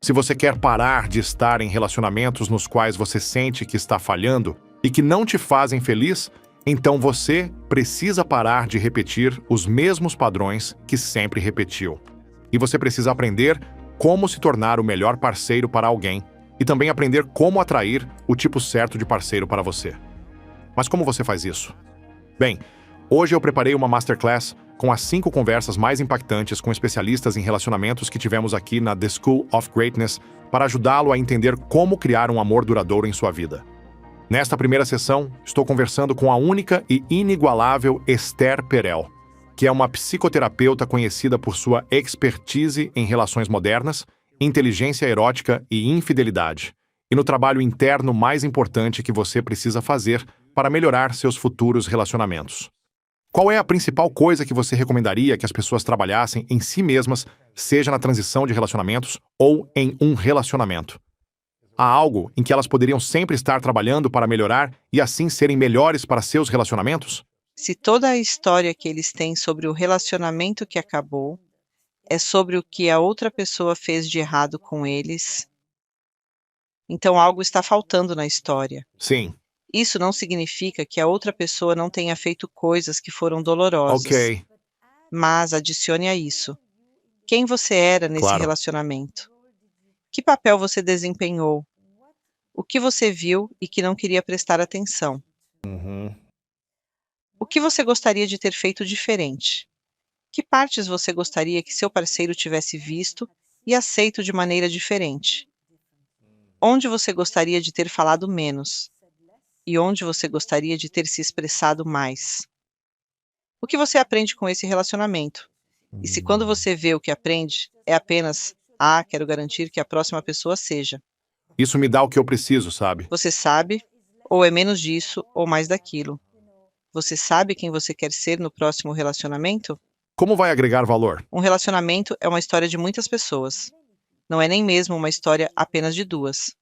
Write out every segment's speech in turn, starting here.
Se você quer parar de estar em relacionamentos nos quais você sente que está falhando e que não te fazem feliz, então você precisa parar de repetir os mesmos padrões que sempre repetiu. E você precisa aprender como se tornar o melhor parceiro para alguém e também aprender como atrair o tipo certo de parceiro para você. Mas como você faz isso? Bem, hoje eu preparei uma masterclass com as 5 conversas mais impactantes com especialistas em relacionamentos que tivemos aqui na The School of Greatness para ajudá-lo a entender como criar um amor duradouro em sua vida. Nesta primeira sessão, estou conversando com a única e inigualável Esther Perel, que é uma psicoterapeuta conhecida por sua expertise em relações modernas, inteligência erótica e infidelidade, e no trabalho interno mais importante que você precisa fazer para melhorar seus futuros relacionamentos. Qual é a principal coisa que você recomendaria que as pessoas trabalhassem em si mesmas, seja na transição de relacionamentos ou em um relacionamento? Há algo em que elas poderiam sempre estar trabalhando para melhorar e assim serem melhores para seus relacionamentos? Se toda a história que eles têm sobre o relacionamento que acabou é sobre o que a outra pessoa fez de errado com eles, então algo está faltando na história. Sim. Isso não significa que a outra pessoa não tenha feito coisas que foram dolorosas, Ok. mas adicione a isso: quem você era nesse Claro. relacionamento? Que papel você desempenhou? O que você viu e que não queria prestar atenção? O que você gostaria de ter feito diferente? Que partes você gostaria que seu parceiro tivesse visto e aceito de maneira diferente? Onde você gostaria de ter falado menos? E onde você gostaria de ter se expressado mais? O que você aprende com esse relacionamento? E se quando você vê o que aprende, é apenas, quero garantir que a próxima pessoa seja. Isso me dá o que eu preciso, sabe? Você sabe, ou é menos disso, ou mais daquilo. Você sabe quem você quer ser no próximo relacionamento? Como vai agregar valor? Um relacionamento é uma história de muitas pessoas. Não é nem mesmo uma história apenas de 2.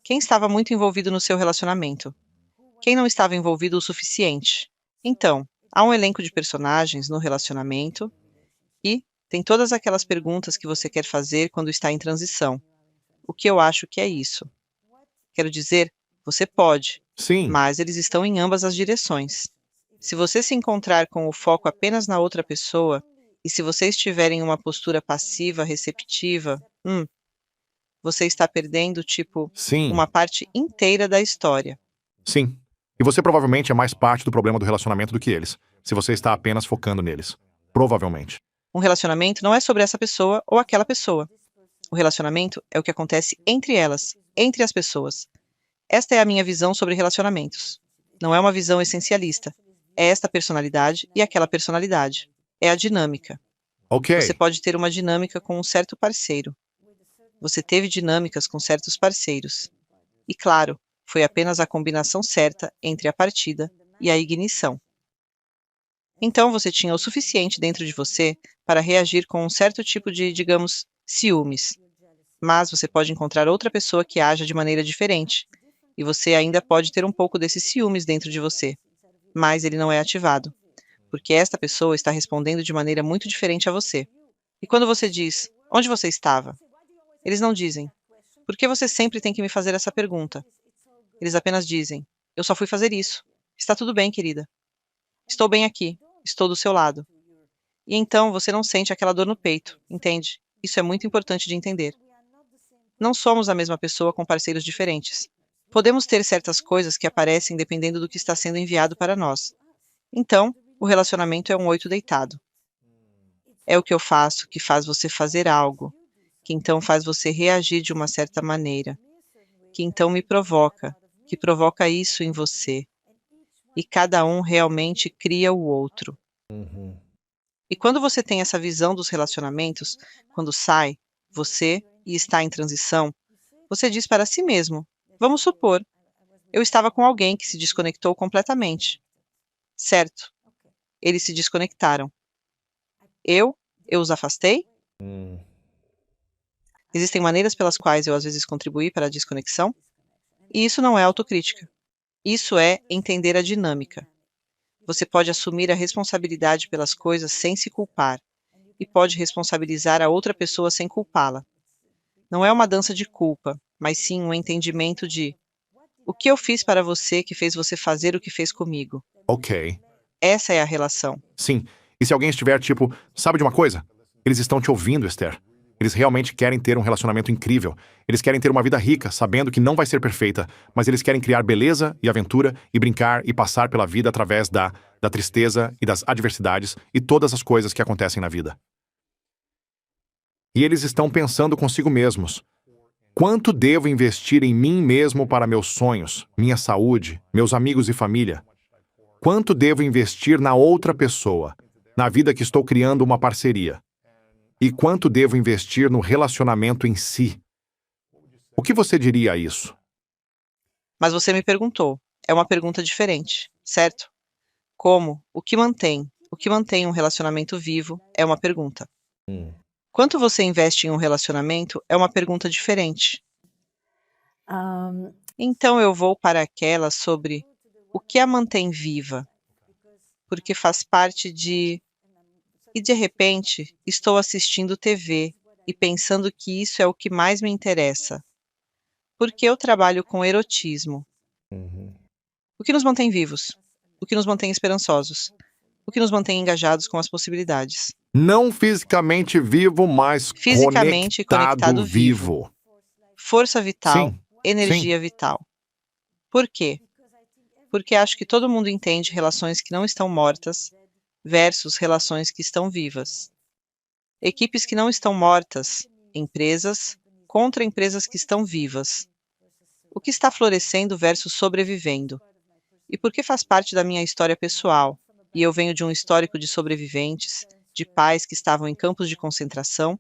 Quem estava muito envolvido no seu relacionamento? Quem não estava envolvido o suficiente? Então, há um elenco de personagens no relacionamento e tem todas aquelas perguntas que você quer fazer quando está em transição. O que eu acho que é isso? Quero dizer, você pode, Sim. mas eles estão em ambas as direções. Se você se encontrar com o foco apenas na outra pessoa, e se você estiver em uma postura passiva, receptiva, você está perdendo, Sim. uma parte inteira da história. Sim. E você provavelmente é mais parte do problema do relacionamento do que eles, se você está apenas focando neles. Provavelmente. Um relacionamento não é sobre essa pessoa ou aquela pessoa. O relacionamento é o que acontece entre elas, entre as pessoas. Esta é a minha visão sobre relacionamentos. Não é uma visão essencialista. É esta personalidade e aquela personalidade. É a dinâmica. Você Ok. pode ter uma dinâmica com um certo parceiro. Você teve dinâmicas com certos parceiros. E claro, foi apenas a combinação certa entre a partida e a ignição. Então você tinha o suficiente dentro de você para reagir com um certo tipo de, digamos, ciúmes. Mas você pode encontrar outra pessoa que haja de maneira diferente. E você ainda pode ter um pouco desses ciúmes dentro de você. Mas ele não é ativado. Porque esta pessoa está respondendo de maneira muito diferente a você. E quando você diz, onde você estava? Eles não dizem, por que você sempre tem que me fazer essa pergunta? Eles apenas dizem, eu só fui fazer isso. Está tudo bem, querida. Estou bem aqui. Estou do seu lado. E então você não sente aquela dor no peito, entende? Isso é muito importante de entender. Não somos a mesma pessoa com parceiros diferentes. Podemos ter certas coisas que aparecem dependendo do que está sendo enviado para nós. Então, o relacionamento é um 8 deitado. É o que eu faço que faz você fazer algo, que então faz você reagir de uma certa maneira, que então me provoca, que provoca isso em você. E cada um realmente cria o outro. E quando você tem essa visão dos relacionamentos, quando sai, você, e está em transição, você diz para si mesmo: vamos supor, eu estava com alguém que se desconectou completamente. Certo, eles se desconectaram. Eu os afastei? Existem maneiras pelas quais eu às vezes contribuí para a desconexão? E isso não é autocrítica. Isso é entender a dinâmica. Você pode assumir a responsabilidade pelas coisas sem se culpar, e pode responsabilizar a outra pessoa sem culpá-la. Não é uma dança de culpa, mas sim um entendimento de o que eu fiz para você que fez você fazer o que fez comigo. Ok. Essa é a relação. Sim. E se alguém estiver tipo, sabe de uma coisa? Eles estão te ouvindo, Esther. Eles realmente querem ter um relacionamento incrível. Eles querem ter uma vida rica, sabendo que não vai ser perfeita, mas eles querem criar beleza e aventura e brincar e passar pela vida através da tristeza e das adversidades e todas as coisas que acontecem na vida. E eles estão pensando consigo mesmos: quanto devo investir em mim mesmo para meus sonhos, minha saúde, meus amigos e família? Quanto devo investir na outra pessoa, na vida que estou criando uma parceria? E quanto devo investir no relacionamento em si? O que você diria a isso? Mas você me perguntou. É uma pergunta diferente, certo? Como? O que mantém? O que mantém um relacionamento vivo é uma pergunta. Quanto você investe em um relacionamento é uma pergunta diferente. Então eu vou para aquela sobre o que a mantém viva, porque faz parte de. E de repente estou assistindo TV e pensando que isso é o que mais me interessa, porque eu trabalho com erotismo. O que nos mantém vivos? O que nos mantém esperançosos? O que nos mantém engajados com as possibilidades? Não fisicamente vivo, mas Fisicamente conectado conectado vivo. vivo. Força vital, Sim, sim. energia vital. Por quê? Porque acho que todo mundo entende relações que não estão mortas versus relações que estão vivas. Equipes que não estão mortas, empresas contra empresas que estão vivas. O que está florescendo versus sobrevivendo. E porque faz parte da minha história pessoal, e eu venho de um histórico de sobreviventes, de pais que estavam em campos de concentração,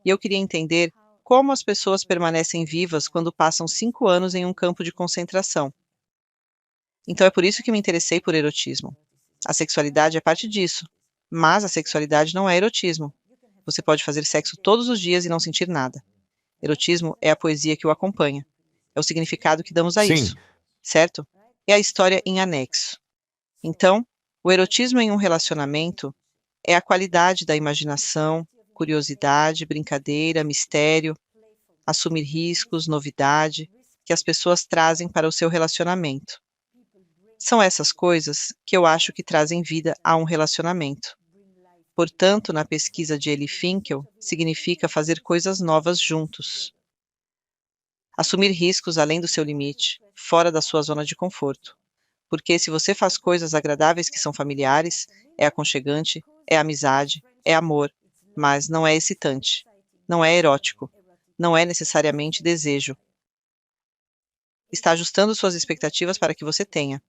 e eu queria entender como as pessoas permanecem vivas quando passam 5 anos em um campo de concentração. Então é por isso que me interessei por erotismo. A sexualidade é parte disso, mas a sexualidade não é erotismo. Você pode fazer sexo todos os dias e não sentir nada. Erotismo é a poesia que o acompanha. É o significado que damos a Sim. isso, certo? É a história em anexo. Então, o erotismo em um relacionamento é a qualidade da imaginação, curiosidade, brincadeira, mistério, assumir riscos, novidade, que as pessoas trazem para o seu relacionamento. São essas coisas que eu acho que trazem vida a um relacionamento. Portanto, na pesquisa de Ellie Finkel, significa fazer coisas novas juntos. Assumir riscos além do seu limite, fora da sua zona de conforto. Porque se você faz coisas agradáveis que são familiares, é aconchegante, é amizade, é amor, mas não é excitante, não é erótico, não é necessariamente desejo. Está ajustando suas expectativas para que você tenha.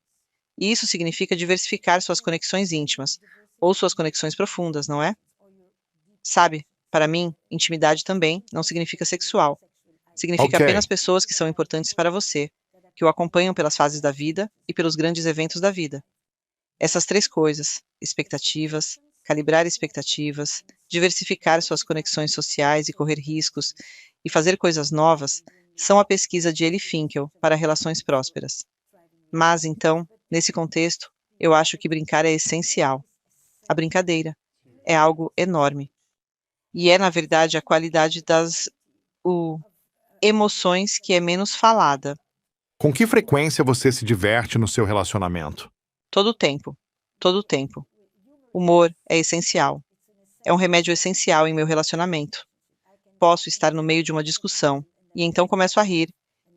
E isso significa diversificar suas conexões íntimas, ou suas conexões profundas, não é? Sabe, para mim, intimidade também não significa sexual. Significa Ok. apenas pessoas que são importantes para você, que o acompanham pelas fases da vida e pelos grandes eventos da vida. Essas três coisas, expectativas, calibrar expectativas, diversificar suas conexões sociais e correr riscos, e fazer coisas novas, são a pesquisa de Ellie Finkel para relações prósperas. Mas, então, nesse contexto, eu acho que brincar é essencial. A brincadeira é algo enorme. E é, na verdade, a qualidade das emoções que é menos falada. Com que frequência você se diverte no seu relacionamento? Todo o tempo. Todo o tempo. Humor é essencial. É um remédio essencial em meu relacionamento. Posso estar no meio de uma discussão e então começo a rir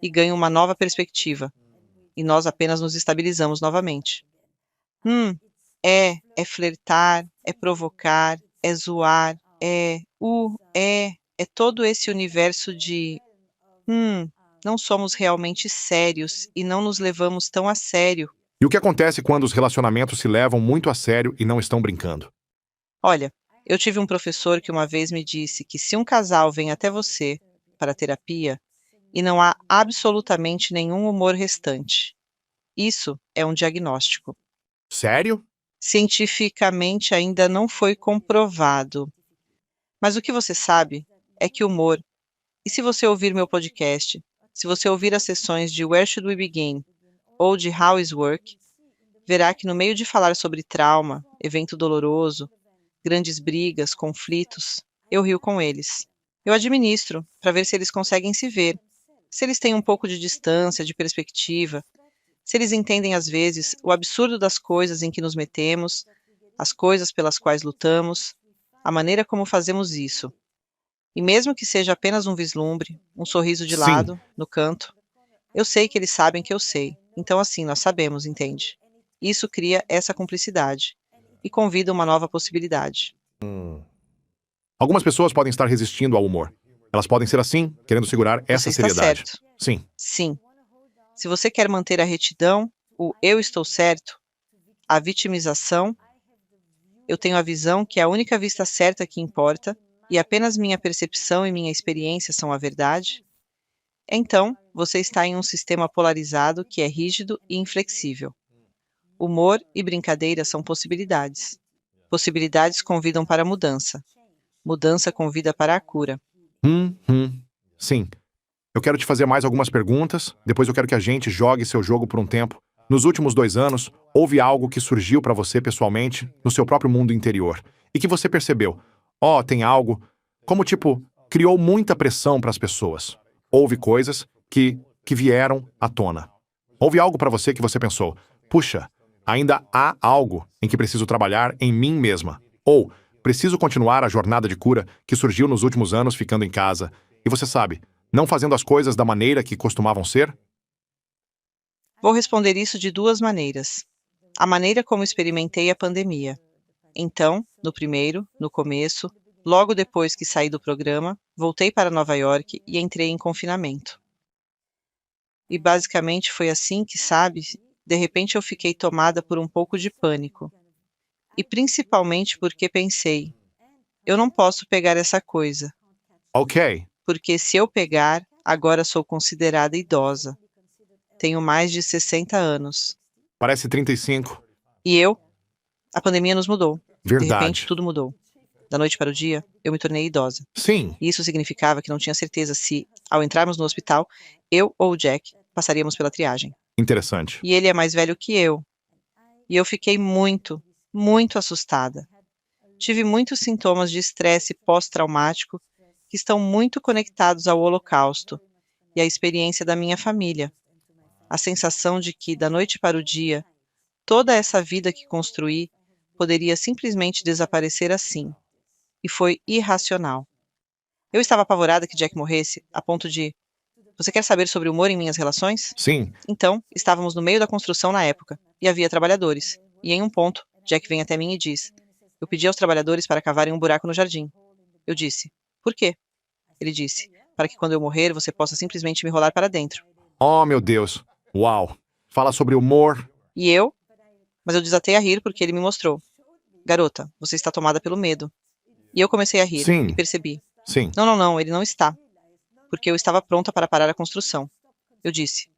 e ganho uma nova perspectiva. E nós apenas nos estabilizamos novamente. É flertar, é provocar, é zoar, é todo esse universo de, não somos realmente sérios e não nos levamos tão a sério. E o que acontece quando os relacionamentos se levam muito a sério e não estão brincando? Olha, eu tive um professor que uma vez me disse que se um casal vem até você para terapia e não há absolutamente nenhum humor restante, isso é um diagnóstico. Sério? Cientificamente ainda não foi comprovado. Mas o que você sabe é que humor, e se você ouvir meu podcast, se você ouvir as sessões de Where Should We Begin ou de How is Work, verá que no meio de falar sobre trauma, evento doloroso, grandes brigas, conflitos, eu rio com eles. Eu administro para ver se eles conseguem se ver, se eles têm um pouco de distância, de perspectiva, se eles entendem às vezes o absurdo das coisas em que nos metemos, as coisas pelas quais lutamos, a maneira como fazemos isso. E mesmo que seja apenas um vislumbre, um sorriso de Sim. lado, no canto, eu sei que eles sabem que eu sei. Então, assim, nós sabemos, entende? Isso cria essa cumplicidade e convida uma nova possibilidade. Algumas pessoas podem estar resistindo ao humor. Elas podem ser assim, querendo segurar Você essa está seriedade. certo. Sim. Sim. Se você quer manter a retidão, o eu estou certo, a vitimização, eu tenho a visão que é a única vista certa que importa e apenas minha percepção e minha experiência são a verdade, então você está em um sistema polarizado que é rígido e inflexível. Humor e brincadeira são possibilidades. Possibilidades convidam para a mudança. Mudança convida para a cura. Sim. Eu quero te fazer mais algumas perguntas, depois eu quero que a gente jogue seu jogo por um tempo. Nos últimos 2 anos, houve algo que surgiu pra você pessoalmente, no seu próprio mundo interior, e que você percebeu, tem algo, como tipo, criou muita pressão para as pessoas. Houve coisas que vieram à tona. Houve algo pra você que você pensou, puxa, ainda há algo em que preciso trabalhar em mim mesma. Ou, preciso continuar a jornada de cura que surgiu nos últimos anos ficando em casa. E você sabe, não fazendo as coisas da maneira que costumavam ser? Vou responder isso de duas maneiras. A maneira como experimentei a pandemia. Então, no começo, logo depois que saí do programa, voltei para Nova York e entrei em confinamento. E basicamente foi assim que, sabe, de repente eu fiquei tomada por um pouco de pânico. E principalmente porque pensei, eu não posso pegar essa coisa, Ok. porque se eu pegar, agora sou considerada idosa. Tenho mais de 60 anos. Parece 35. E a pandemia nos mudou. De repente, Verdade. tudo mudou. Da noite para o dia, eu me tornei idosa. Sim. E isso significava que não tinha certeza se, ao entrarmos no hospital, eu ou o Jack passaríamos pela triagem. Interessante. E ele é mais velho que eu. E eu fiquei muito, muito assustada. Tive muitos sintomas de estresse pós-traumático que estão muito conectados ao Holocausto e à experiência da minha família. A sensação de que, da noite para o dia, toda essa vida que construí poderia simplesmente desaparecer assim. E foi irracional. Eu estava apavorada que Jack morresse, a ponto de: você quer saber sobre o humor em minhas relações? Sim. Então, estávamos no meio da construção na época, e havia trabalhadores. E em um ponto, Jack vem até mim e diz: eu pedi aos trabalhadores para cavarem um buraco no jardim. Eu disse: por quê? Ele disse: para que quando eu morrer você possa simplesmente me rolar para dentro. Oh, meu Deus. Uau. Fala sobre humor. E eu? Mas eu desatei a rir porque ele me mostrou: garota, você está tomada pelo medo. E eu comecei a rir, e Sim. percebi: Sim. não, não, não, ele não está. Porque eu estava pronta para parar a construção. Eu disse: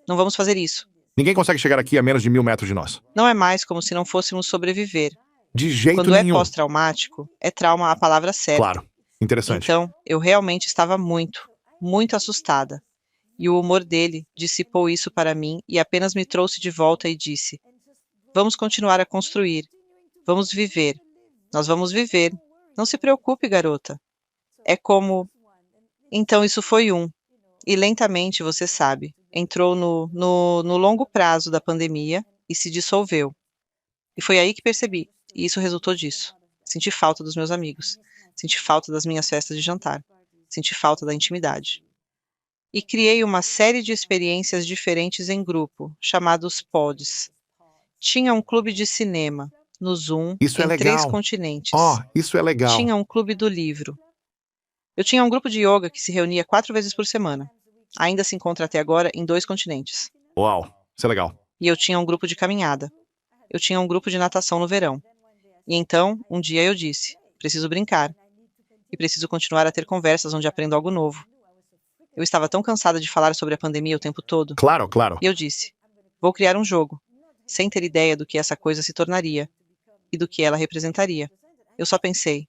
não vamos fazer isso. Ninguém consegue chegar aqui a menos de 1.000 metros de nós. Não é mais como se não fôssemos sobreviver. De jeito Quando é nenhum. pós-traumático, é trauma a palavra certa. Claro. Interessante. Então, eu realmente estava muito, muito assustada. E o humor dele dissipou isso para mim e apenas me trouxe de volta e disse: vamos continuar a construir. Vamos viver. Nós vamos viver. Não se preocupe, garota. É como. Então, isso foi um. E lentamente, você sabe, entrou no longo prazo da pandemia e se dissolveu. E foi aí que percebi, e isso resultou disso. Senti falta dos meus amigos. Senti falta das minhas festas de jantar. Senti falta da intimidade. E criei uma série de experiências diferentes em grupo, chamados pods. Tinha um clube de cinema, no Zoom, Isso é em 3 legal. Oh, continentes. isso é legal. Tinha um clube do livro. Eu tinha um grupo de yoga que se reunia 4 vezes por semana. Ainda se encontra até agora em 2 continentes. Uau. Isso é legal. E eu tinha um grupo de caminhada. Eu tinha um grupo de natação no verão. E então, um dia eu disse: preciso brincar. E preciso continuar a ter conversas onde aprendo algo novo. Eu estava tão cansada de falar sobre a pandemia o tempo todo. Claro, claro. E eu disse: vou criar um jogo, sem ter ideia do que essa coisa se tornaria e do que ela representaria. Eu só pensei: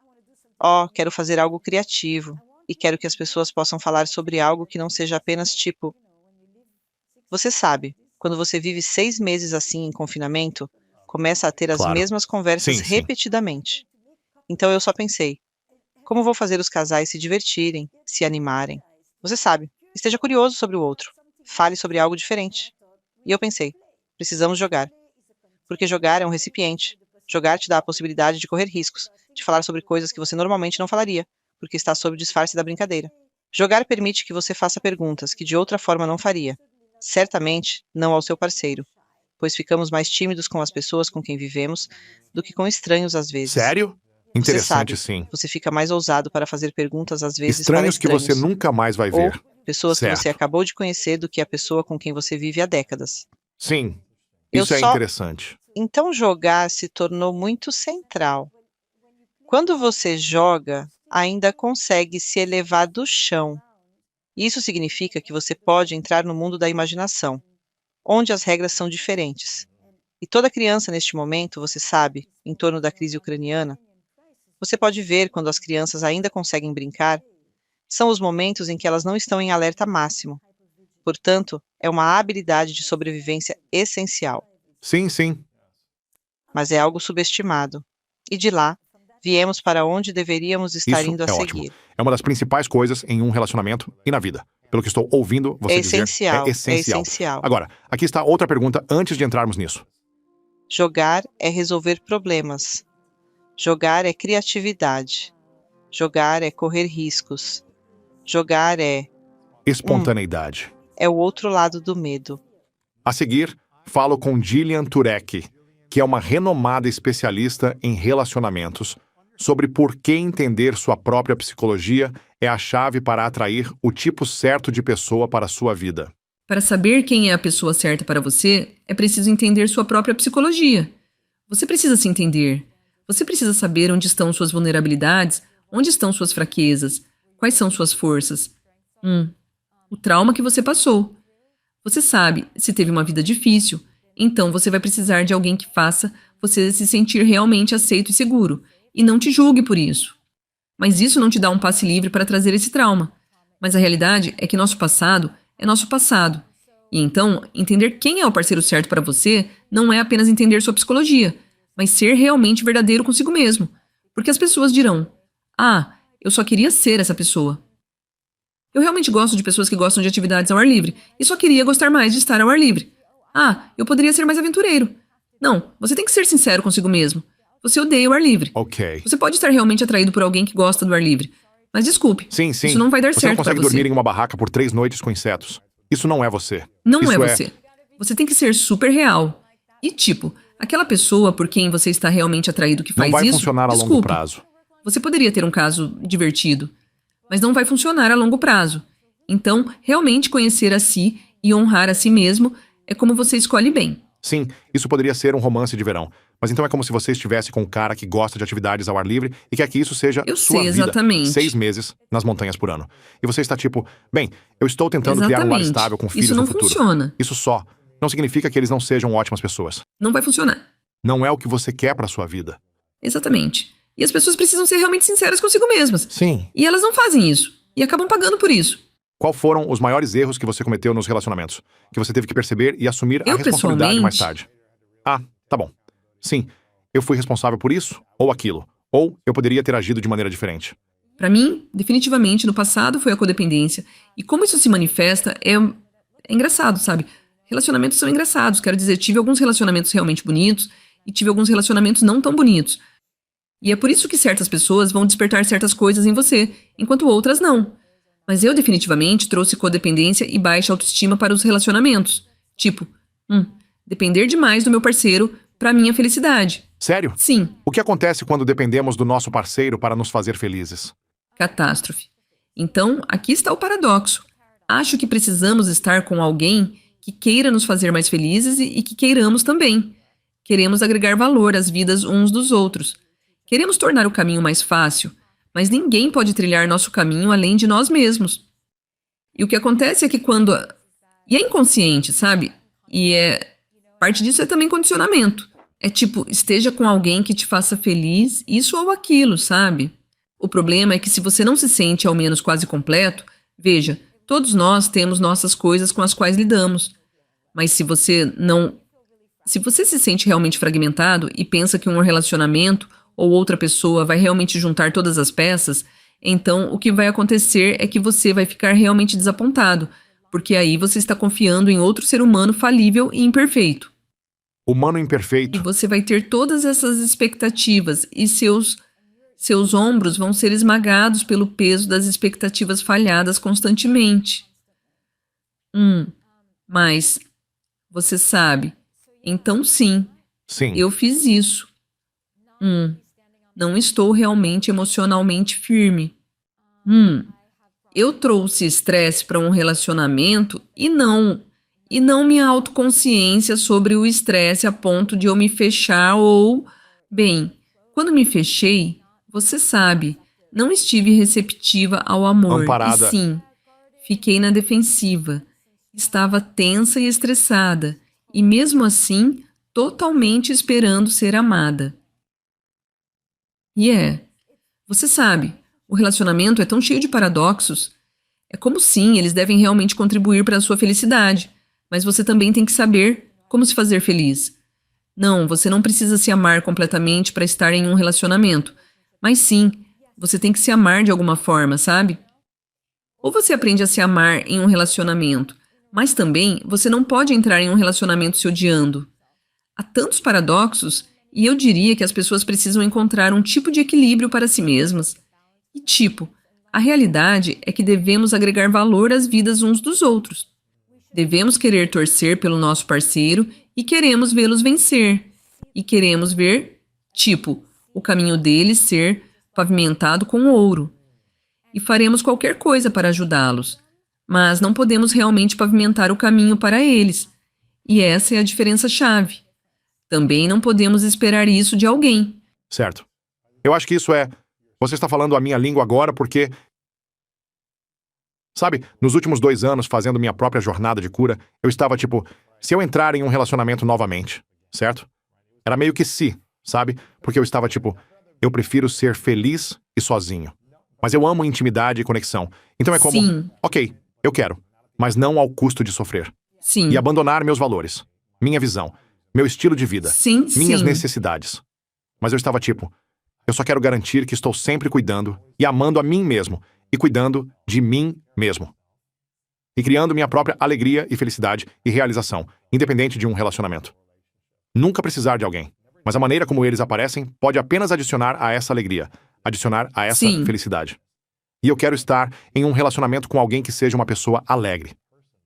quero fazer algo criativo e quero que as pessoas possam falar sobre algo que não seja apenas tipo. Você sabe, quando você vive 6 meses assim em confinamento, começa a ter as Claro. mesmas conversas Sim, sim. repetidamente. Então eu só pensei: Como vou fazer os casais se divertirem, se animarem? Você sabe, esteja curioso sobre o outro. Fale sobre algo diferente. E eu pensei, precisamos jogar. Porque jogar é um recipiente. Jogar te dá a possibilidade de correr riscos, de falar sobre coisas que você normalmente não falaria, porque está sob o disfarce da brincadeira. Jogar permite que você faça perguntas que de outra forma não faria. Certamente não ao seu parceiro, pois ficamos mais tímidos com as pessoas com quem vivemos do que com estranhos às vezes. Sério? Você Interessante, sabe, sim. você fica mais ousado para fazer perguntas às vezes para Estranhos que você estranhos, nunca mais vai ou ver. pessoas que você Certo. acabou de conhecer do que a pessoa com quem você vive há décadas. Sim, Eu isso é só interessante. Então jogar se tornou muito central. Quando você joga, ainda consegue se elevar do chão. Isso significa que você pode entrar no mundo da imaginação, onde as regras são diferentes. E toda criança neste momento, você sabe, em torno da crise ucraniana, você pode ver quando as crianças ainda conseguem brincar, são os momentos em que elas não estão em alerta máximo. Portanto, é uma habilidade de sobrevivência essencial, Sim, sim. mas é algo subestimado. E de lá, viemos para onde deveríamos estar Isso indo a é ótimo. seguir. É uma das principais coisas em um relacionamento e na vida. Pelo que estou ouvindo você dizer, é É essencial. essencial. Agora, aqui está outra pergunta antes de entrarmos nisso. Jogar é resolver problemas. Jogar é criatividade. Jogar é correr riscos. Jogar Espontaneidade. é o outro lado do medo. A seguir, falo com Gillian Turek, que é uma renomada especialista em relacionamentos, sobre por que entender sua própria psicologia é a chave para atrair o tipo certo de pessoa para a sua vida. Para saber quem é a pessoa certa para você, é preciso entender sua própria psicologia. Você precisa se entender. Você precisa saber onde estão suas vulnerabilidades, onde estão suas fraquezas, quais são suas forças. O trauma que você passou. Você sabe, se teve uma vida difícil, então você vai precisar de alguém que faça você se sentir realmente aceito e seguro, e não te julgue por isso. Mas isso não te dá um passe livre para trazer esse trauma. Mas a realidade é que nosso passado é nosso passado. E então, entender quem é o parceiro certo para você não é apenas entender sua psicologia, mas ser realmente verdadeiro consigo mesmo. Porque as pessoas dirão: "Ah, eu só queria ser essa pessoa." Eu realmente gosto de pessoas que gostam de atividades ao ar livre e só queria gostar mais de estar ao ar livre. "Ah, eu poderia ser mais aventureiro." Não, você tem que ser sincero consigo mesmo. Você odeia o ar livre. Ok. Você pode estar realmente atraído por alguém que gosta do ar livre. Mas desculpe, Sim, sim. isso não vai dar Você não certo para consegue você. dormir em uma barraca por 3 noites com insetos. Isso não é você. Não Isso é você. Você tem que ser super real. E tipo, aquela pessoa por quem você está realmente atraído que Não faz vai isso, funcionar a longo desculpe. prazo. Você poderia ter um caso divertido, mas não vai funcionar a longo prazo. Então, realmente conhecer a si e honrar a si mesmo é como você escolhe bem. Sim, isso poderia ser um romance de verão. Mas então é como se você estivesse com um cara que gosta de atividades ao ar livre e quer que isso seja Eu sua sei vida. exatamente. 6 meses nas montanhas por ano. E você está tipo, bem, eu estou tentando criar um lar Exatamente. estável com filhos Isso não no futuro. funciona. Isso só não significa que eles não sejam ótimas pessoas. Não vai funcionar. Não é o que você quer para sua vida. Exatamente. E as pessoas precisam ser realmente sinceras consigo mesmas. Sim. E elas não fazem isso. E acabam pagando por isso. Qual foram os maiores erros que você cometeu nos relacionamentos? Que você teve que perceber e assumir a Eu, responsabilidade mais pessoalmente- tarde? Ah, tá bom. Sim, eu fui responsável por isso ou aquilo. Ou eu poderia ter agido de maneira diferente. Pra mim, definitivamente, no passado foi a codependência. E como isso se manifesta é engraçado, sabe? Relacionamentos são engraçados. Quero dizer, tive alguns relacionamentos realmente bonitos e tive alguns relacionamentos não tão bonitos. E é por isso que certas pessoas vão despertar certas coisas em você, enquanto outras não. Mas eu definitivamente trouxe codependência e baixa autoestima para os relacionamentos. Tipo, depender demais do meu parceiro pra minha felicidade. Sério? Sim, O que acontece quando dependemos do nosso parceiro para nos fazer felizes? catástrofe. Então, aqui está o paradoxo. Acho que precisamos estar com alguém que queira nos fazer mais felizes e que queiramos também. Queremos agregar valor às vidas uns dos outros. Queremos tornar o caminho mais fácil, mas ninguém pode trilhar nosso caminho além de nós mesmos. E o que acontece é que quando... E é inconsciente, sabe? Parte disso é também condicionamento. É tipo, esteja com alguém que te faça feliz, isso ou aquilo, sabe? O problema é que se você não se sente ao menos quase completo, veja, todos nós temos nossas coisas com as quais lidamos. Mas se você se sente realmente fragmentado e pensa que um relacionamento ou outra pessoa vai realmente juntar todas as peças, então o que vai acontecer é que você vai ficar realmente desapontado, porque aí você está confiando em outro ser humano falível e imperfeito. Humano E imperfeito. você vai ter todas essas expectativas e seus ombros vão ser esmagados pelo peso das expectativas falhadas constantemente. Mas você sabe, então sim, Sim. eu fiz isso. Não estou realmente emocionalmente firme. Eu trouxe estresse para um relacionamento e não minha autoconsciência sobre o estresse a ponto de eu me fechar ou... Bem, quando me fechei, você sabe, não estive receptiva ao amor. Amparada. E sim, fiquei na defensiva. Estava tensa e estressada. E mesmo assim, totalmente esperando ser amada. Você sabe, o relacionamento é tão cheio de paradoxos. É como sim, eles devem realmente contribuir para a sua felicidade, mas você também tem que saber como se fazer feliz. Não, você não precisa se amar completamente para estar em um relacionamento, mas sim, você tem que se amar de alguma forma, sabe? Ou você aprende a se amar em um relacionamento, mas também você não pode entrar em um relacionamento se odiando. Há tantos paradoxos e eu diria que as pessoas precisam encontrar um tipo de equilíbrio para si mesmas. E a realidade é que devemos agregar valor às vidas uns dos outros. Devemos querer torcer pelo nosso parceiro e queremos vê-los vencer. E queremos ver, o caminho deles ser pavimentado com ouro. E faremos qualquer coisa para ajudá-los. Mas não podemos realmente pavimentar o caminho para eles. E essa é a diferença-chave. Também não podemos esperar isso de alguém. Certo. Eu acho que isso é... Você está falando a minha língua agora porque... Sabe, nos últimos 2 anos, fazendo minha própria jornada de cura, eu estava se eu entrar em um relacionamento novamente, certo? Era meio que sabe? Porque eu estava eu prefiro ser feliz e sozinho. Mas eu amo intimidade e conexão. Então é como, Sim. ok, eu quero, mas não ao custo de sofrer. Sim. E abandonar meus valores, minha visão, meu estilo de vida, Sim, minhas sim. necessidades. Mas eu estava eu só quero garantir que estou sempre cuidando e amando a mim mesmo e cuidando de mim mesmo. E criando minha própria alegria e felicidade e realização, independente de um relacionamento. Nunca precisar de alguém, mas a maneira como eles aparecem pode apenas adicionar a essa alegria, adicionar a essa Sim. felicidade. E eu quero estar em um relacionamento com alguém que seja uma pessoa alegre.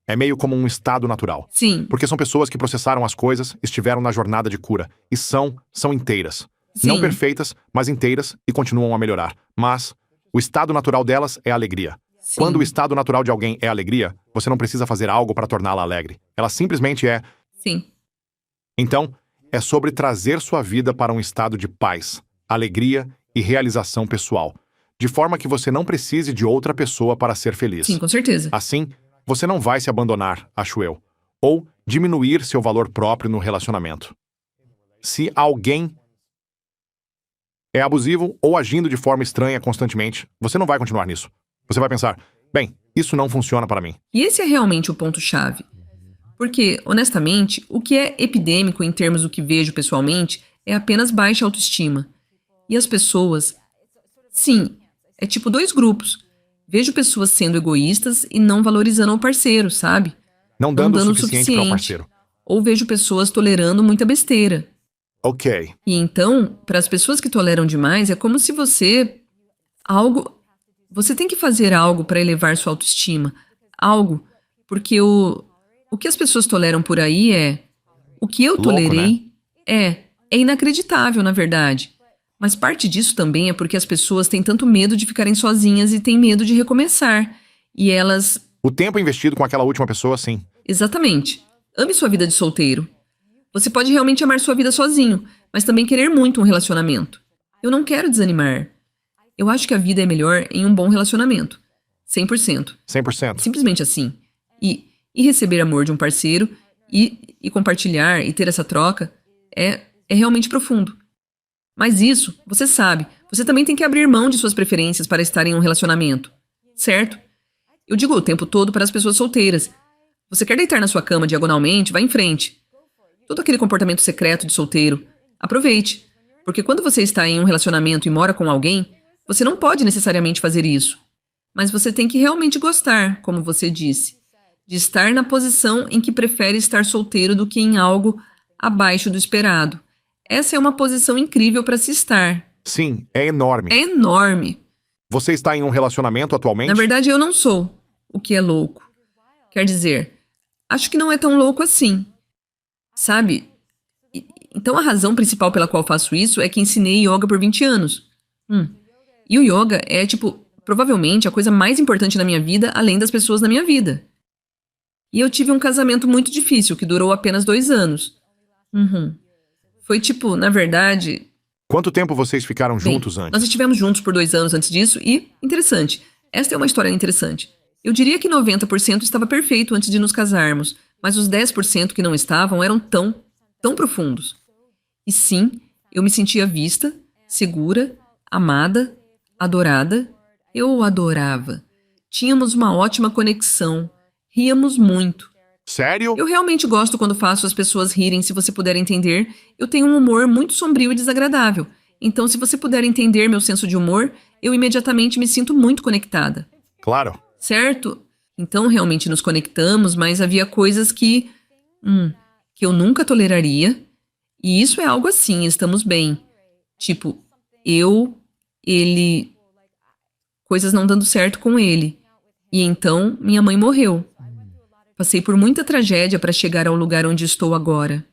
É meio como um estado natural. Sim. Porque são pessoas que processaram as coisas, estiveram na jornada de cura e são inteiras. Sim. Não perfeitas, mas inteiras e continuam a melhorar. Mas o estado natural delas é alegria. Sim. Quando o estado natural de alguém é alegria, você não precisa fazer algo para torná-la alegre. Ela simplesmente é. Sim. Então, é sobre trazer sua vida para um estado de paz, alegria e realização pessoal, de forma que você não precise de outra pessoa para ser feliz. Sim, com certeza. Assim, você não vai se abandonar, acho eu, ou diminuir seu valor próprio no relacionamento. Se alguém é abusivo ou agindo de forma estranha constantemente, você não vai continuar nisso. Você vai pensar, bem, isso não funciona para mim. E esse é realmente o ponto-chave. Porque, honestamente, o que é epidêmico em termos do que vejo pessoalmente é apenas baixa autoestima. E as pessoas... Sim, é 2 grupos. Vejo pessoas sendo egoístas e não valorizando o parceiro, sabe? Não dando o suficiente para o parceiro. Ou vejo pessoas tolerando muita besteira. Ok. E então, para as pessoas que toleram demais, é como se você... Você tem que fazer algo para elevar sua autoestima. Algo. Porque o que as pessoas toleram por aí é... O que eu tolerei é inacreditável, na verdade. Mas parte disso também é porque as pessoas têm tanto medo de ficarem sozinhas e têm medo de recomeçar. E elas... O tempo investido com aquela última pessoa, sim. Exatamente. Ame sua vida de solteiro. Você pode realmente amar sua vida sozinho, mas também querer muito um relacionamento. Eu não quero desanimar. Eu acho que a vida é melhor em um bom relacionamento. 100%. 100%. Simplesmente assim. E receber amor de um parceiro e compartilhar e ter essa troca é realmente profundo. Mas isso, você sabe, você também tem que abrir mão de suas preferências para estar em um relacionamento. Certo? Eu digo o tempo todo para as pessoas solteiras. Você quer deitar na sua cama diagonalmente? Vá em frente. Todo aquele comportamento secreto de solteiro, aproveite. Porque quando você está em um relacionamento e mora com alguém, você não pode necessariamente fazer isso. Mas você tem que realmente gostar, como você disse, de estar na posição em que prefere estar solteiro do que em algo abaixo do esperado. Essa é uma posição incrível para se estar. Sim, é enorme. É enorme. Você está em um relacionamento atualmente? Na verdade, eu não sou, o que é louco. Quer dizer, acho que não é tão louco assim. Sabe? Então a razão principal pela qual faço isso é que ensinei yoga por 20 anos. E o yoga é, provavelmente a coisa mais importante na minha vida, além das pessoas na minha vida. E eu tive um casamento muito difícil, que durou apenas 2 anos. Foi na verdade... Quanto tempo vocês ficaram Bem, juntos antes? Nós estivemos juntos por 2 anos antes disso e, interessante, esta é uma história interessante. Eu diria que 90% estava perfeito antes de nos casarmos, mas os 10% que não estavam eram tão profundos. E sim, eu me sentia vista, segura, amada, adorada. Eu o adorava. Tínhamos uma ótima conexão. Ríamos muito. Sério? Eu realmente gosto quando faço as pessoas rirem, se você puder entender. Eu tenho um humor muito sombrio e desagradável. Então, se você puder entender meu senso de humor, eu imediatamente me sinto muito conectada. Claro. Certo? Então, realmente nos conectamos, mas havia coisas que eu nunca toleraria. E isso é algo assim, estamos bem. Ele... Coisas não dando certo com ele. E então, minha mãe morreu. Passei por muita tragédia para chegar ao lugar onde estou agora.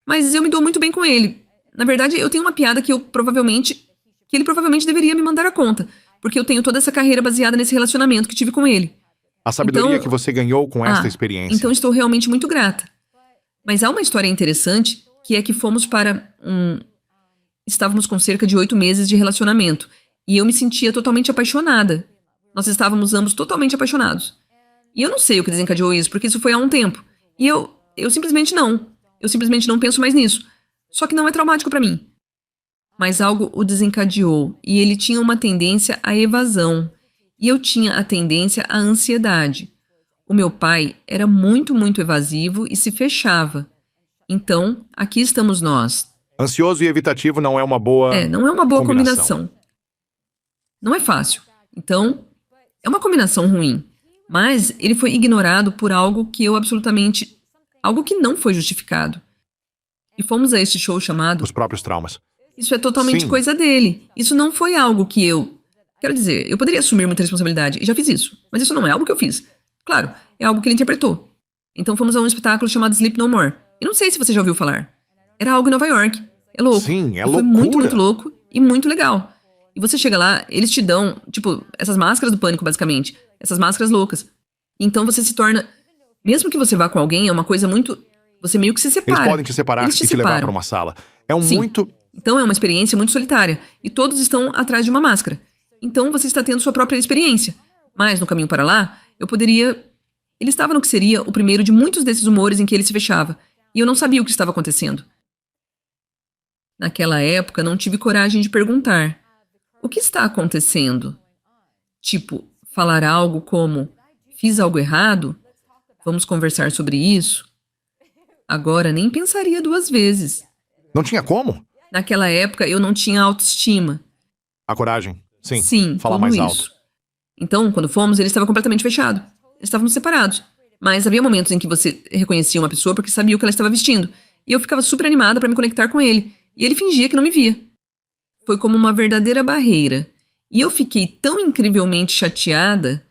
Mas eu me dou muito bem com ele. Na verdade, eu tenho uma piada que ele provavelmente deveria me mandar a conta, porque eu tenho toda essa carreira baseada nesse relacionamento que tive com ele. A sabedoria que você ganhou com esta experiência. Então estou realmente muito grata. Mas há uma história interessante, que é que fomos para Estávamos com cerca de 8 meses de relacionamento, e eu me sentia totalmente apaixonada. Nós estávamos ambos totalmente apaixonados. E eu não sei o que desencadeou isso, porque isso foi há um tempo. E eu simplesmente não. Eu simplesmente não penso mais nisso. Só que não é traumático pra mim. Mas algo o desencadeou, e ele tinha uma tendência à evasão. E eu tinha a tendência à ansiedade. O meu pai era muito, muito evasivo e se fechava. Então, aqui estamos nós. Ansioso e evitativo não é uma boa... não é uma boa combinação. Não é fácil. Então, é uma combinação ruim. Mas ele foi ignorado por algo que algo que não foi justificado. E fomos a este show chamado... Os próprios traumas. Isso é totalmente Sim. coisa dele. Isso não foi algo que eu... Quero dizer, eu poderia assumir muita responsabilidade, e já fiz isso. Mas isso não é algo que eu fiz. Claro, é algo que ele interpretou. Então fomos a um espetáculo chamado Sleep No More. E não sei se você já ouviu falar. Era algo em Nova York. É louco. Sim, é Foi loucura. muito, muito louco e muito legal. E você chega lá, eles te dão, essas máscaras do pânico, basicamente. Essas máscaras loucas. Então você se torna... Mesmo que você vá com alguém, é uma coisa muito... Você meio que se separa. Eles podem te separar e te levar para uma sala. É Sim. muito... Então é uma experiência muito solitária. E todos estão atrás de uma máscara. Então você está tendo sua própria experiência. Mas no caminho para lá, eu poderia... Ele estava no que seria o primeiro de muitos desses humores em que ele se fechava. E eu não sabia o que estava acontecendo. Naquela época, não tive coragem de perguntar. O que está acontecendo? Falar algo como... Fiz algo errado? Vamos conversar sobre isso? Agora nem pensaria 2 vezes. Não tinha como? Naquela época, eu não tinha autoestima. A coragem. Sim. Sim, Fala tudo mais isso. alto. Então, quando fomos, ele estava completamente fechado. Estávamos separados. Mas havia momentos em que você reconhecia uma pessoa porque sabia o que ela estava vestindo. E eu ficava super animada para me conectar com ele. E ele fingia que não me via. Foi como uma verdadeira barreira. E eu fiquei tão incrivelmente chateada.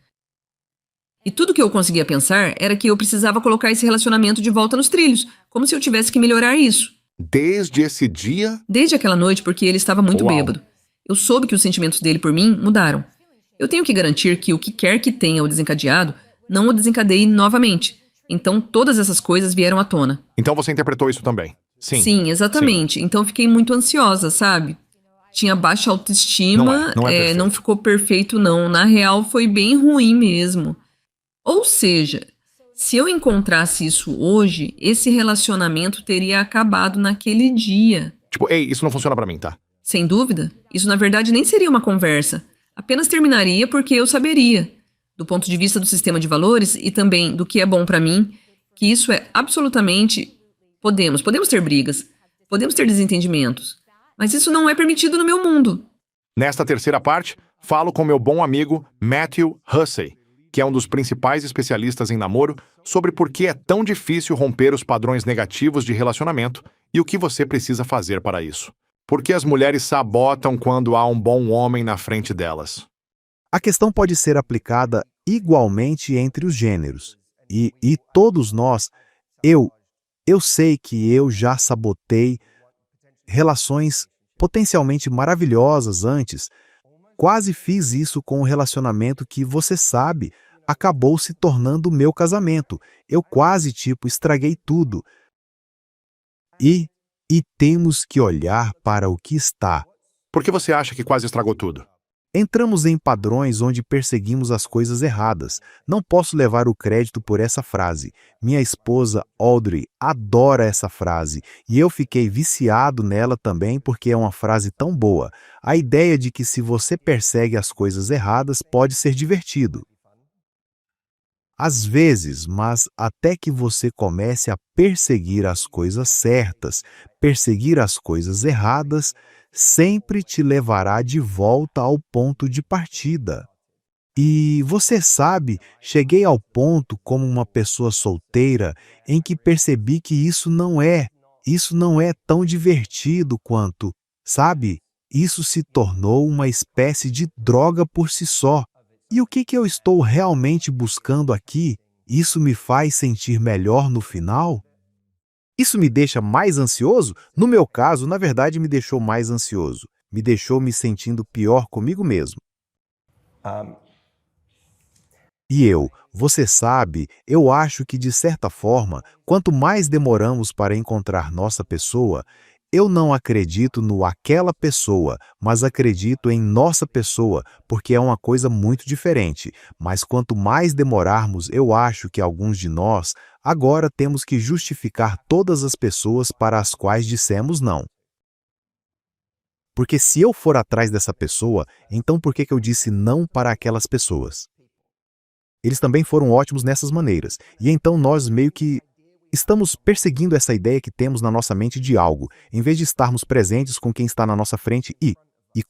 E tudo que eu conseguia pensar era que eu precisava colocar esse relacionamento de volta nos trilhos. Como se eu tivesse que melhorar isso. Desde esse dia... Desde aquela noite, porque ele estava muito Uau. bêbado. Eu soube que os sentimentos dele por mim mudaram. Eu tenho que garantir que o que quer que tenha o desencadeado não o desencadeie novamente. Então todas essas coisas vieram à tona. Então você interpretou isso também? Sim. Exatamente. Sim. Então fiquei muito ansiosa, sabe? Tinha baixa autoestima, Não é perfeito. não ficou perfeito não. Na real foi bem ruim mesmo. Ou seja, se eu encontrasse isso hoje, esse relacionamento teria acabado naquele dia. Ei, isso não funciona pra mim, tá? Sem dúvida, isso na verdade nem seria uma conversa. Apenas terminaria porque eu saberia, do ponto de vista do sistema de valores e também do que é bom pra mim, que isso é absolutamente... Podemos ter brigas. Podemos ter desentendimentos, mas isso não é permitido no meu mundo. Nesta terceira parte, falo com meu bom amigo Matthew Hussey, que é um dos principais especialistas em namoro, sobre por que é tão difícil romper os padrões negativos de relacionamento e o que você precisa fazer para isso. Por que as mulheres sabotam quando há um bom homem na frente delas? A questão pode ser aplicada igualmente entre os gêneros. E todos nós, eu sei que eu já sabotei relações potencialmente maravilhosas antes. Quase fiz isso com um relacionamento que, você sabe, acabou se tornando o meu casamento. Eu quase, estraguei tudo. E temos que olhar para o que está. Por que você acha que quase estragou tudo? Entramos em padrões onde perseguimos as coisas erradas. Não posso levar o crédito por essa frase. Minha esposa, Audrey, adora essa frase. E eu fiquei viciado nela também porque é uma frase tão boa. A ideia de que se você persegue as coisas erradas pode ser divertido. Às vezes, mas até que você comece a perseguir as coisas certas, perseguir as coisas erradas, sempre te levará de volta ao ponto de partida. E você sabe, cheguei ao ponto como uma pessoa solteira em que percebi que isso não é tão divertido quanto, sabe? Isso se tornou uma espécie de droga por si só. E o que eu estou realmente buscando aqui? Isso me faz sentir melhor no final? Isso me deixa mais ansioso? No meu caso, na verdade, me deixou mais ansioso. Me deixou me sentindo pior comigo mesmo. E você sabe, eu acho que de certa forma, quanto mais demoramos para encontrar nossa pessoa, eu não acredito no aquela pessoa, mas acredito em nossa pessoa, porque é uma coisa muito diferente. Mas quanto mais demorarmos, eu acho que alguns de nós agora temos que justificar todas as pessoas para as quais dissemos não. Porque se eu for atrás dessa pessoa, então por que eu disse não para aquelas pessoas? Eles também foram ótimos nessas maneiras, e então nós meio que estamos perseguindo essa ideia que temos na nossa mente de algo, em vez de estarmos presentes com quem está na nossa frente e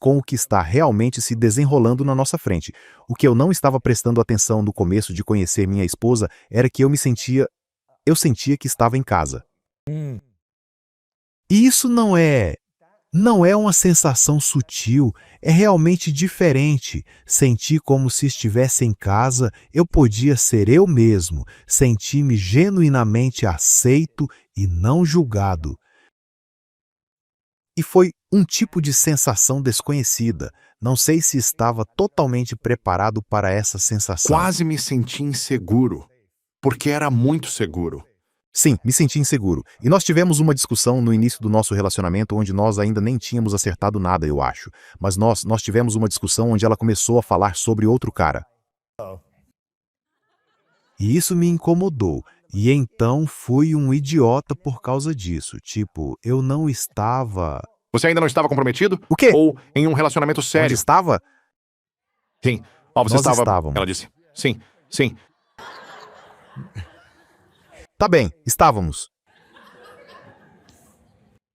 com o que está realmente se desenrolando na nossa frente. O que eu não estava prestando atenção no começo de conhecer minha esposa era que eu sentia que estava em casa. E isso não é uma sensação sutil, é realmente diferente. Senti como se estivesse em casa, eu podia ser eu mesmo, senti-me genuinamente aceito e não julgado. E foi um tipo de sensação desconhecida. Não sei se estava totalmente preparado para essa sensação. Quase me senti inseguro, porque era muito seguro. Sim, me senti inseguro. E nós tivemos uma discussão no início do nosso relacionamento onde nós ainda nem tínhamos acertado nada, eu acho. Mas nós tivemos uma discussão onde ela começou a falar sobre outro cara. E isso me incomodou. E então fui um idiota por causa disso. Eu não estava... Você ainda não estava comprometido? O quê? Ou em um relacionamento Onde sério? estava? Sim. Você Nós estava... estávamos. Ela disse. Sim, sim. Tá bem, estávamos.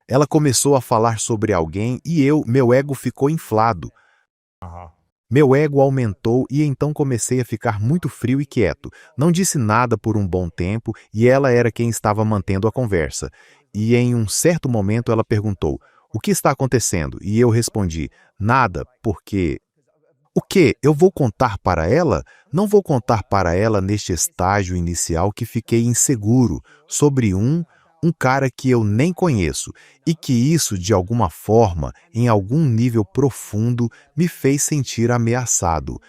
Ela começou a falar sobre alguém e meu ego ficou inflado. Meu ego aumentou e então comecei a ficar muito frio e quieto. Não disse nada por um bom tempo e ela era quem estava mantendo a conversa. E em um certo momento ela perguntou, o que está acontecendo? E eu respondi, nada, porque... O quê? Eu vou contar para ela? Não vou contar para ela neste estágio inicial que fiquei inseguro sobre um cara que eu nem conheço e que isso, de alguma forma, em algum nível profundo, me fez sentir ameaçado.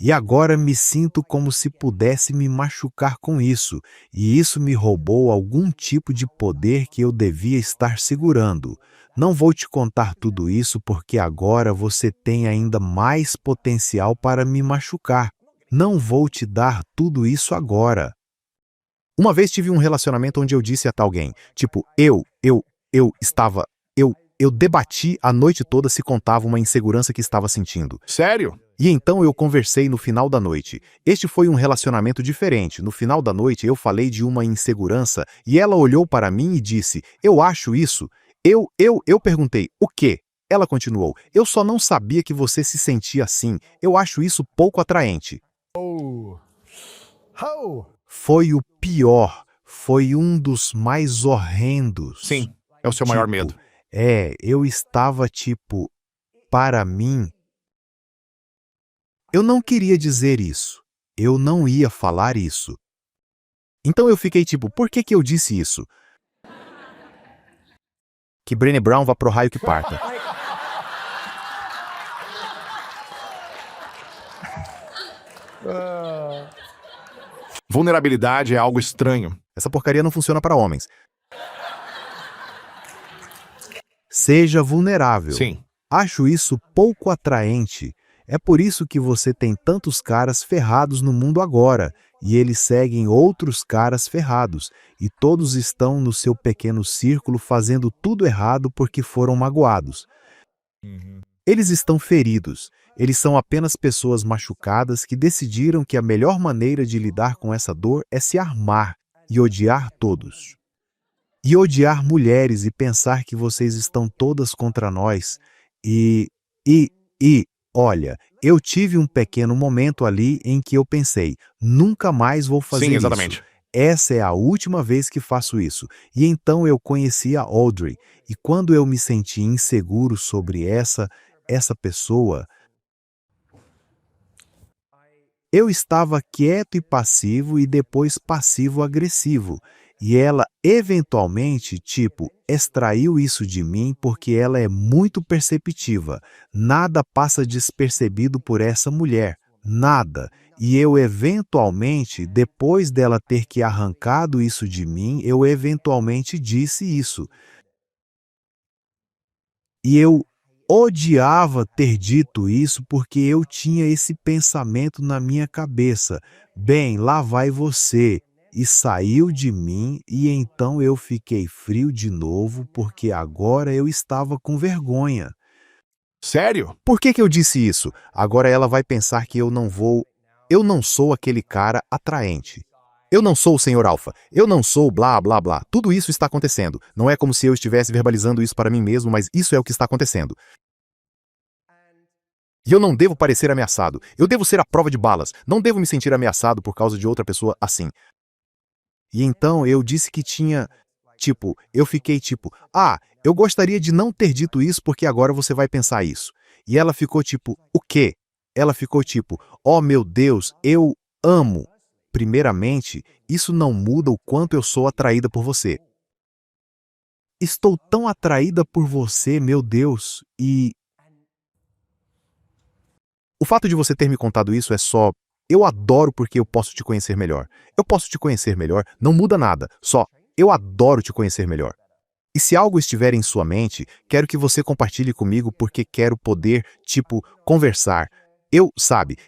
E agora me sinto como se pudesse me machucar com isso, e isso me roubou algum tipo de poder que eu devia estar segurando. Não vou te contar tudo isso porque agora você tem ainda mais potencial para me machucar. Não vou te dar tudo isso agora. Uma vez tive um relacionamento onde eu disse a alguém, Eu debati a noite toda se contava uma insegurança que estava sentindo. Sério? E então eu conversei no final da noite. Este foi um relacionamento diferente. No final da noite eu falei de uma insegurança e ela olhou para mim e disse: "Eu acho isso." Eu perguntei: "O quê?" Ela continuou: "Eu só não sabia que você se sentia assim. Eu acho isso pouco atraente." Foi o pior. Foi um dos mais horrendos. Sim, é o seu maior Tipo, medo. eu estava tipo, para mim, eu não queria dizer isso. Eu não ia falar isso. Então eu fiquei tipo, por que que eu disse isso? Que Brené Brown vá pro raio que parta. Vulnerabilidade é algo estranho. Essa porcaria não funciona para homens. Seja vulnerável. Sim. Acho isso pouco atraente. É por isso que você tem tantos caras ferrados no mundo agora, e eles seguem outros caras ferrados, e todos estão no seu pequeno círculo fazendo tudo errado porque foram magoados. Eles estão feridos. Eles são apenas pessoas machucadas que decidiram que a melhor maneira de lidar com essa dor é se armar e odiar todos. E odiar mulheres e pensar que vocês estão todas contra nós. E, olha, eu tive um pequeno momento ali em que eu pensei, nunca mais vou fazer Sim, isso. exatamente. Essa é a última vez que faço isso. E então eu conheci a Audrey. E quando eu me senti inseguro sobre essa pessoa, eu estava quieto e passivo e depois passivo-agressivo. E ela, eventualmente, extraiu isso de mim porque ela é muito perceptiva. Nada passa despercebido por essa mulher. Nada. E eu, eventualmente, depois dela ter que arrancado isso de mim, eu eventualmente disse isso. E eu odiava ter dito isso porque eu tinha esse pensamento na minha cabeça. Bem, lá vai você. E saiu de mim e então eu fiquei frio de novo porque agora eu estava com vergonha. Sério? Por que que eu disse isso? Agora ela vai pensar que eu não sou aquele cara atraente. Eu não sou o Senhor Alfa. Eu não sou blá blá blá. Tudo isso está acontecendo. Não é como se eu estivesse verbalizando isso para mim mesmo, mas isso é o que está acontecendo. E eu não devo parecer ameaçado. Eu devo ser a prova de balas. Não devo me sentir ameaçado por causa de outra pessoa assim. E então eu disse que eu fiquei eu gostaria de não ter dito isso porque agora você vai pensar isso. E ela ficou o quê? Ela ficou oh meu Deus, eu amo. Primeiramente, isso não muda o quanto eu sou atraída por você. Estou tão atraída por você, meu Deus, e o fato de você ter me contado isso é só, eu adoro porque eu posso te conhecer melhor. Eu posso te conhecer melhor, não muda nada, só, eu adoro te conhecer melhor. E se algo estiver em sua mente, quero que você compartilhe comigo porque quero poder, conversar.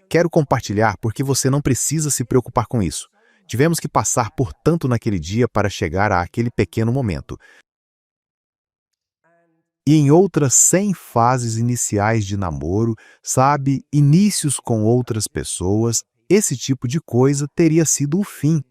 Quero compartilhar porque você não precisa se preocupar com isso. Tivemos que passar por tanto naquele dia para chegar àquele pequeno momento. E em outras 100 fases iniciais de namoro, inícios com outras pessoas, esse tipo de coisa teria sido o fim.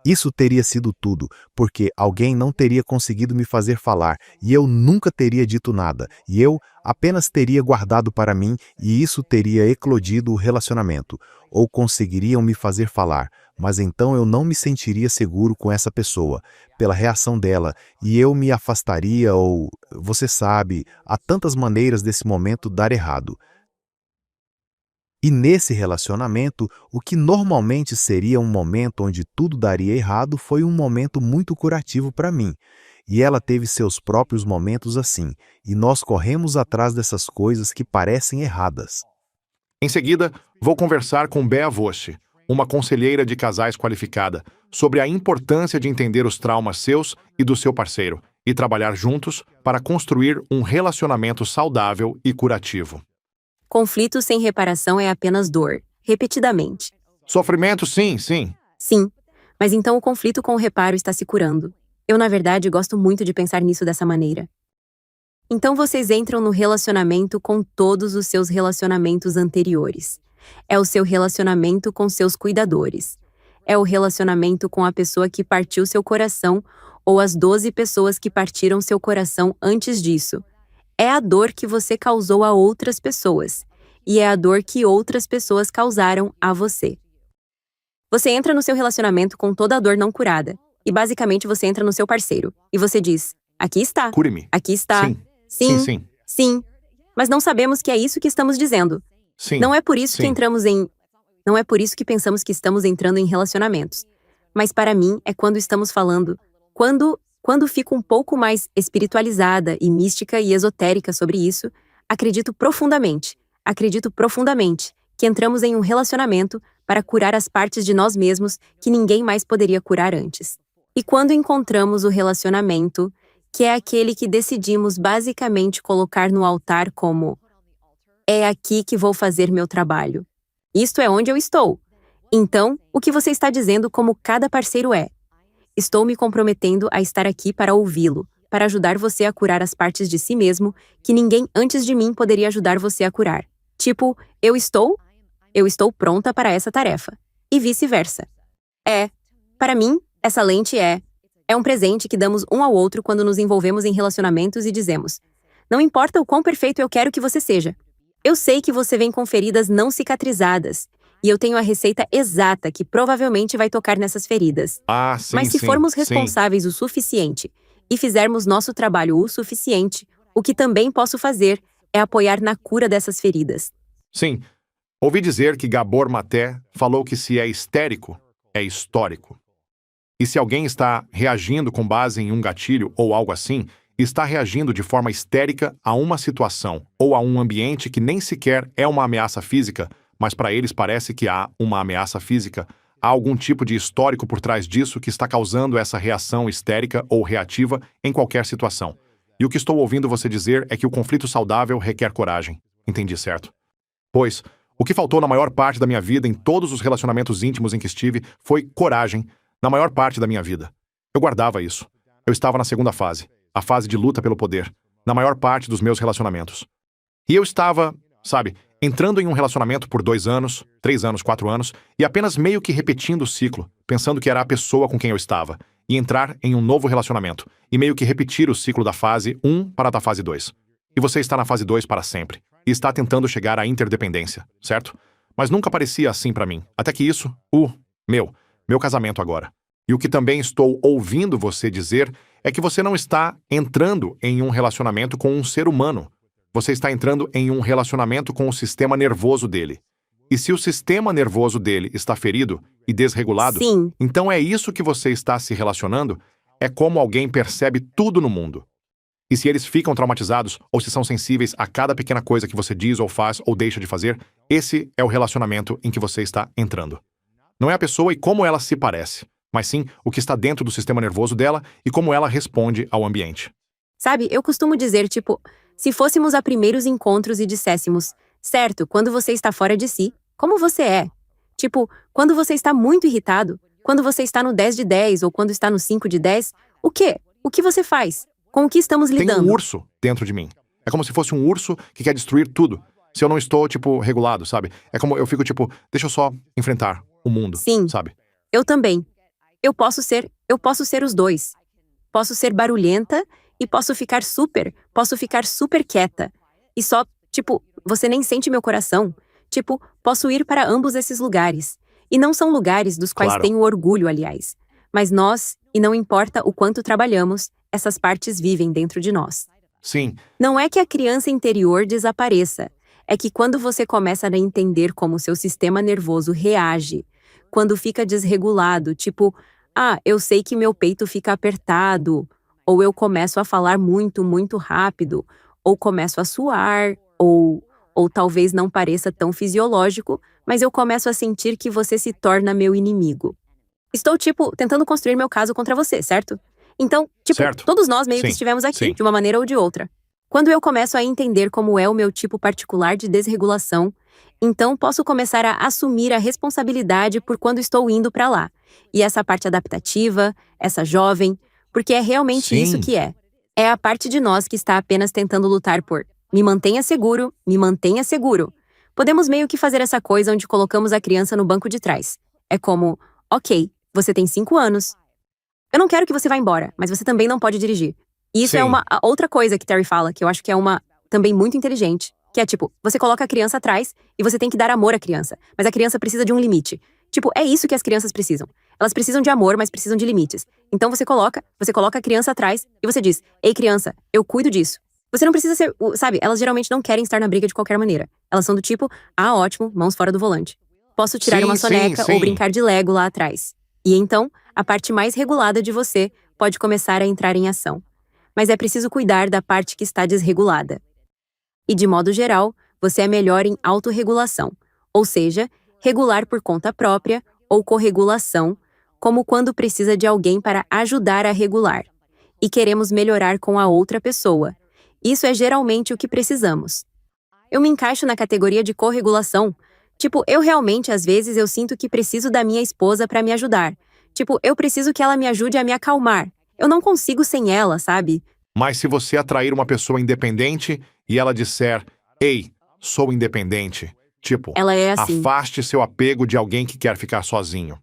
Isso teria sido tudo, porque alguém não teria conseguido me fazer falar, e eu nunca teria dito nada, e eu apenas teria guardado para mim, e isso teria eclodido o relacionamento, ou conseguiriam me fazer falar, mas então eu não me sentiria seguro com essa pessoa, pela reação dela, e eu me afastaria ou, você sabe, há tantas maneiras desse momento dar errado. E nesse relacionamento, o que normalmente seria um momento onde tudo daria errado foi um momento muito curativo para mim. E ela teve seus próprios momentos assim, e nós corremos atrás dessas coisas que parecem erradas. Em seguida, vou conversar com Bea Voce, uma conselheira de casais qualificada, sobre a importância de entender os traumas seus e do seu parceiro, e trabalhar juntos para construir um relacionamento saudável e curativo. Conflito sem reparação é apenas dor, repetidamente. Sofrimento, sim, sim. Sim, mas então o conflito com o reparo está se curando. Eu, na verdade, gosto muito de pensar nisso dessa maneira. Então vocês entram no relacionamento com todos os seus relacionamentos anteriores. É o seu relacionamento com seus cuidadores. É o relacionamento com a pessoa que partiu seu coração ou as 12 pessoas que partiram seu coração antes disso. É a dor que você causou a outras pessoas. E é a dor que outras pessoas causaram a você. Você entra no seu relacionamento com toda a dor não curada. E basicamente você entra no seu parceiro. E você diz, aqui está. Cure-me. Aqui está. Sim. Sim, Sim. sim. Mas não sabemos que é isso que estamos dizendo. Sim. Não é por isso que Sim. entramos em... Não é por isso que pensamos que estamos entrando em relacionamentos. Mas para mim é quando estamos falando... Quando fico um pouco mais espiritualizada e mística e esotérica sobre isso, acredito profundamente que entramos em um relacionamento para curar as partes de nós mesmos que ninguém mais poderia curar antes. E quando encontramos o relacionamento, que é aquele que decidimos basicamente colocar no altar como é aqui que vou fazer meu trabalho. Isto é onde eu estou. Então, o que você está dizendo como cada parceiro é? Estou me comprometendo a estar aqui para ouvi-lo, para ajudar você a curar as partes de si mesmo que ninguém antes de mim poderia ajudar você a curar. Tipo, eu estou pronta para essa tarefa. E vice-versa. Para mim, essa lente é um presente que damos um ao outro quando nos envolvemos em relacionamentos e dizemos, não importa o quão perfeito eu quero que você seja. Eu sei que você vem com feridas não cicatrizadas, e eu tenho a receita exata que provavelmente vai tocar nessas feridas. Sim, Mas se sim, formos sim. responsáveis o suficiente e fizermos nosso trabalho o suficiente, o que também posso fazer é apoiar na cura dessas feridas. Sim. Ouvi dizer que Gabor Maté falou que se é histérico, é histórico. E se alguém está reagindo com base em um gatilho ou algo assim, está reagindo de forma histérica a uma situação ou a um ambiente que nem sequer é uma ameaça física, mas para eles parece que há uma ameaça física. Há algum tipo de histórico por trás disso que está causando essa reação histérica ou reativa em qualquer situação. E o que estou ouvindo você dizer é que o conflito saudável requer coragem. Entendi certo? Pois, o que faltou na maior parte da minha vida, em todos os relacionamentos íntimos em que estive, foi coragem, na maior parte da minha vida. Eu guardava isso. Eu estava na segunda fase, a fase de luta pelo poder, na maior parte dos meus relacionamentos. E eu estava, entrando em um relacionamento por 2 anos, 3 anos, 4 anos, e apenas meio que repetindo o ciclo, pensando que era a pessoa com quem eu estava, e entrar em um novo relacionamento, e meio que repetir o ciclo da fase 1 para a da fase 2. E você está na fase 2 para sempre, e está tentando chegar à interdependência, certo? Mas nunca parecia assim para mim, até que isso, meu casamento agora. E o que também estou ouvindo você dizer é que você não está entrando em um relacionamento com um ser humano. Você está entrando em um relacionamento com o sistema nervoso dele. E se o sistema nervoso dele está ferido e desregulado, Sim. então é isso que você está se relacionando? É como alguém percebe tudo no mundo. E se eles ficam traumatizados ou se são sensíveis a cada pequena coisa que você diz ou faz ou deixa de fazer, esse é o relacionamento em que você está entrando. Não é a pessoa e como ela se parece, mas sim o que está dentro do sistema nervoso dela e como ela responde ao ambiente. Sabe, eu costumo dizer, se fôssemos a primeiros encontros e disséssemos, certo, quando você está fora de si, como você é? Quando você está muito irritado, quando você está no 10 de 10 ou quando está no 5 de 10, o quê? O que você faz? Com o que estamos lidando? Tem um urso dentro de mim. É como se fosse um urso que quer destruir tudo. Se eu não estou, regulado, sabe? É como eu fico, deixa eu só enfrentar o mundo, Sim. sabe? Eu também. Eu posso ser os dois. Posso ser barulhenta e posso ficar super quieta. E só, você nem sente meu coração. Posso ir para ambos esses lugares. E não são lugares dos quais Claro. tenho orgulho, aliás. Mas nós, e não importa o quanto trabalhamos, essas partes vivem dentro de nós. Sim, Não é que a criança interior desapareça. É que quando você começa a entender como seu sistema nervoso reage, quando fica desregulado, eu sei que meu peito fica apertado, ou eu começo a falar muito, muito rápido, ou começo a suar, ou talvez não pareça tão fisiológico, mas eu começo a sentir que você se torna meu inimigo. Estou, tentando construir meu caso contra você, certo? Então, Certo. todos nós meio que Sim, estivemos aqui, sim. de uma maneira ou de outra. Quando eu começo a entender como é o meu tipo particular de desregulação, então posso começar a assumir a responsabilidade por quando estou indo para lá. E essa parte adaptativa, essa jovem, porque é realmente Sim. isso que é. É a parte de nós que está apenas tentando lutar por me mantenha seguro, me mantenha seguro. Podemos meio que fazer essa coisa onde colocamos a criança no banco de trás. É como, ok, você tem 5 anos. Eu não quero que você vá embora, mas você também não pode dirigir. E isso é Sim. a outra coisa que Terry fala, que eu acho que é uma também muito inteligente, que é tipo, você coloca a criança atrás e você tem que dar amor à criança, mas a criança precisa de um limite. Tipo, é isso que as crianças precisam. Elas precisam de amor, mas precisam de limites. Então você coloca a criança atrás e você diz, ei criança, eu cuido disso. Você não precisa ser, sabe, elas geralmente não querem estar na briga de qualquer maneira. Elas são do tipo, ah, ótimo, mãos fora do volante. Posso tirar Sim, uma sim, soneca sim. ou brincar de Lego lá atrás. E então, a parte mais regulada de você pode começar a entrar em ação. Mas é preciso cuidar da parte que está desregulada. E de modo geral, você é melhor em autorregulação, ou seja, regular por conta própria ou corregulação, como quando precisa de alguém para ajudar a regular. E queremos melhorar com a outra pessoa. Isso é geralmente o que precisamos. Eu me encaixo na categoria de corregulação. Tipo, eu realmente, às vezes, eu sinto que preciso da minha esposa para me ajudar. Tipo, eu preciso que ela me ajude a me acalmar. Eu não consigo sem ela, sabe? Mas se você atrair uma pessoa independente e ela disser, ei, sou independente, tipo, Ela é assim. afaste seu apego de alguém que quer ficar sozinho.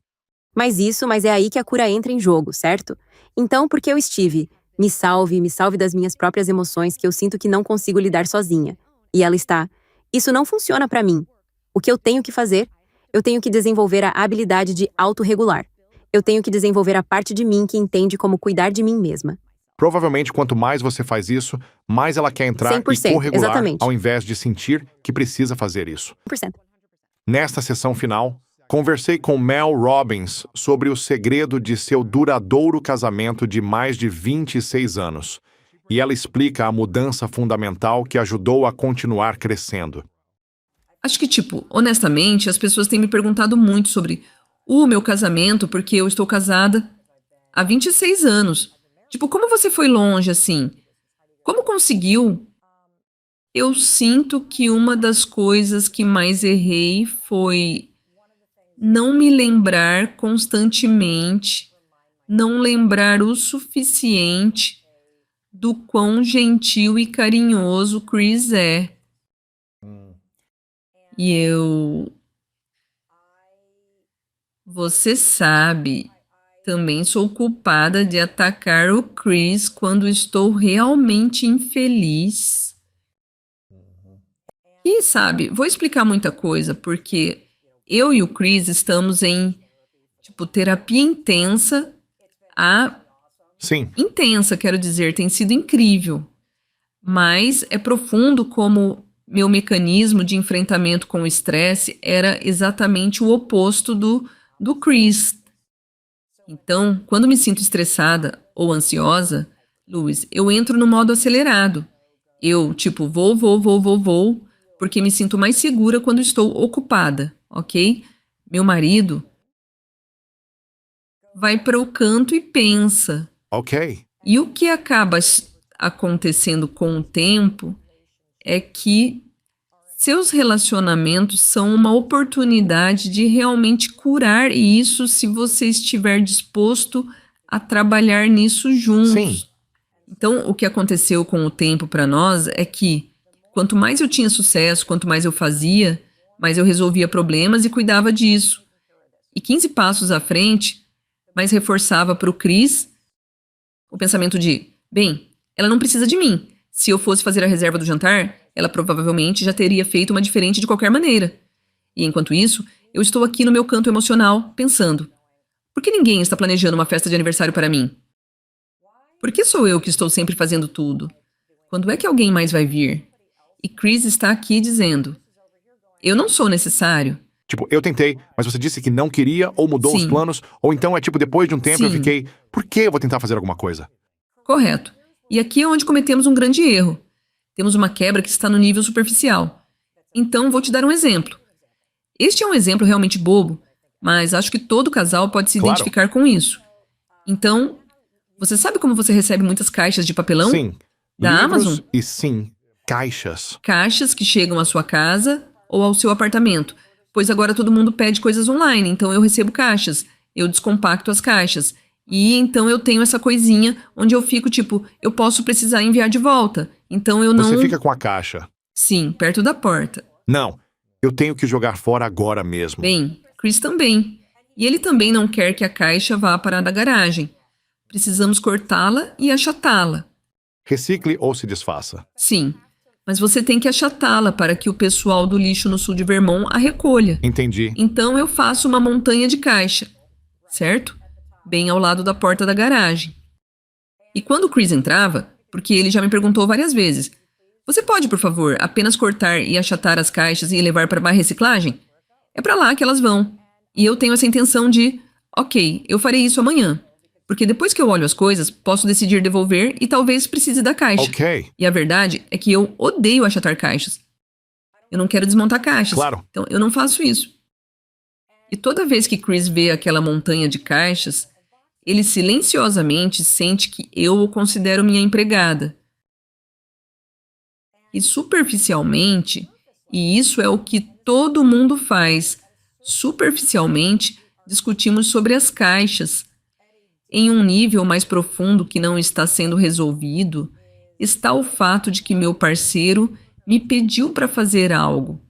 Mas é aí que a cura entra em jogo, certo? Então, porque eu estive, me salve das minhas próprias emoções que eu sinto que não consigo lidar sozinha. E ela está, isso não funciona pra mim. O que eu tenho que fazer? Eu tenho que desenvolver a habilidade de autorregular. Eu tenho que desenvolver a parte de mim que entende como cuidar de mim mesma. Provavelmente, quanto mais você faz isso, mais ela quer entrar 100%, e corregular, exatamente. ao invés de sentir que precisa fazer isso. 100%. Nesta sessão final, conversei com Mel Robbins sobre o segredo de seu duradouro casamento de mais de 26 anos. E ela explica a mudança fundamental que ajudou a continuar crescendo. Acho que, honestamente, as pessoas têm me perguntado muito sobre o meu casamento, porque eu estou casada há 26 anos. Como você foi longe assim? Como conseguiu? Eu sinto que uma das coisas que mais errei foi não me lembrar constantemente, não lembrar o suficiente do quão gentil e carinhoso Chris é. E você sabe, também sou culpada de atacar o Chris quando estou realmente infeliz. E sabe, vou explicar muita coisa, porque eu e o Chris estamos em, terapia intensa. Sim, Intensa, quero dizer, tem sido incrível. Mas é profundo como meu mecanismo de enfrentamento com o estresse era exatamente o oposto do Chris. Então, quando me sinto estressada ou ansiosa, Luiz, eu entro no modo acelerado. Eu, vou, porque me sinto mais segura quando estou ocupada, ok? Meu marido vai para o canto e pensa. ok. E o que acaba acontecendo com o tempo é que seus relacionamentos são uma oportunidade de realmente curar isso se você estiver disposto a trabalhar nisso juntos. Sim. Então, o que aconteceu com o tempo para nós é que quanto mais eu tinha sucesso, quanto mais eu fazia, mais eu resolvia problemas e cuidava disso. E 15 passos à frente, mais reforçava para o Chris o pensamento de, bem, ela não precisa de mim. Se eu fosse fazer a reserva do jantar, ela provavelmente já teria feito uma diferente de qualquer maneira. E enquanto isso, eu estou aqui no meu canto emocional, pensando, por que ninguém está planejando uma festa de aniversário para mim? Por que sou eu que estou sempre fazendo tudo? Quando é que alguém mais vai vir? E Chris está aqui dizendo, eu não sou necessário. Eu tentei, mas você disse que não queria ou mudou os Sim. planos, ou então depois de um tempo eu Sim. fiquei, por que eu vou tentar fazer alguma coisa? Correto. E aqui é onde cometemos um grande erro. Temos uma quebra que está no nível superficial. Então, vou te dar um exemplo. Este é um exemplo realmente bobo, mas acho que todo casal pode se Claro. identificar com isso. Então, você sabe como você recebe muitas caixas de papelão? Sim. Da Livros Amazon? e sim, caixas. Caixas que chegam à sua casa ou ao seu apartamento. Pois agora todo mundo pede coisas online, então eu recebo caixas. Eu descompacto as caixas. E então eu tenho essa coisinha onde eu fico tipo, eu posso precisar enviar de volta. Então eu não... Você fica com a caixa. Sim, perto da porta. Não, eu tenho que jogar fora agora mesmo. Bem, Chris também. E ele também não quer que a caixa vá para a garagem. Precisamos cortá-la e achatá-la. Recicle ou se desfaça. Sim, mas você tem que achatá-la para que o pessoal do lixo no sul de Vermont a recolha. Entendi. Então eu faço uma montanha de caixa, certo? Bem ao lado da porta da garagem. E quando o Chris entrava, porque ele já me perguntou várias vezes, você pode, por favor, apenas cortar e achatar as caixas e levar para a reciclagem? É para lá que elas vão. E eu tenho essa intenção de, ok, eu farei isso amanhã. Porque depois que eu olho as coisas, posso decidir devolver e talvez precise da caixa. Ok. E a verdade é que eu odeio achatar caixas. Eu não quero desmontar caixas. Claro. Então eu não faço isso. E toda vez que Chris vê aquela montanha de caixas, ele silenciosamente sente que eu o considero minha empregada. E superficialmente, e isso é o que todo mundo faz, superficialmente discutimos sobre as caixas. Em um nível mais profundo que não está sendo resolvido, está o fato de que meu parceiro me pediu para fazer algo.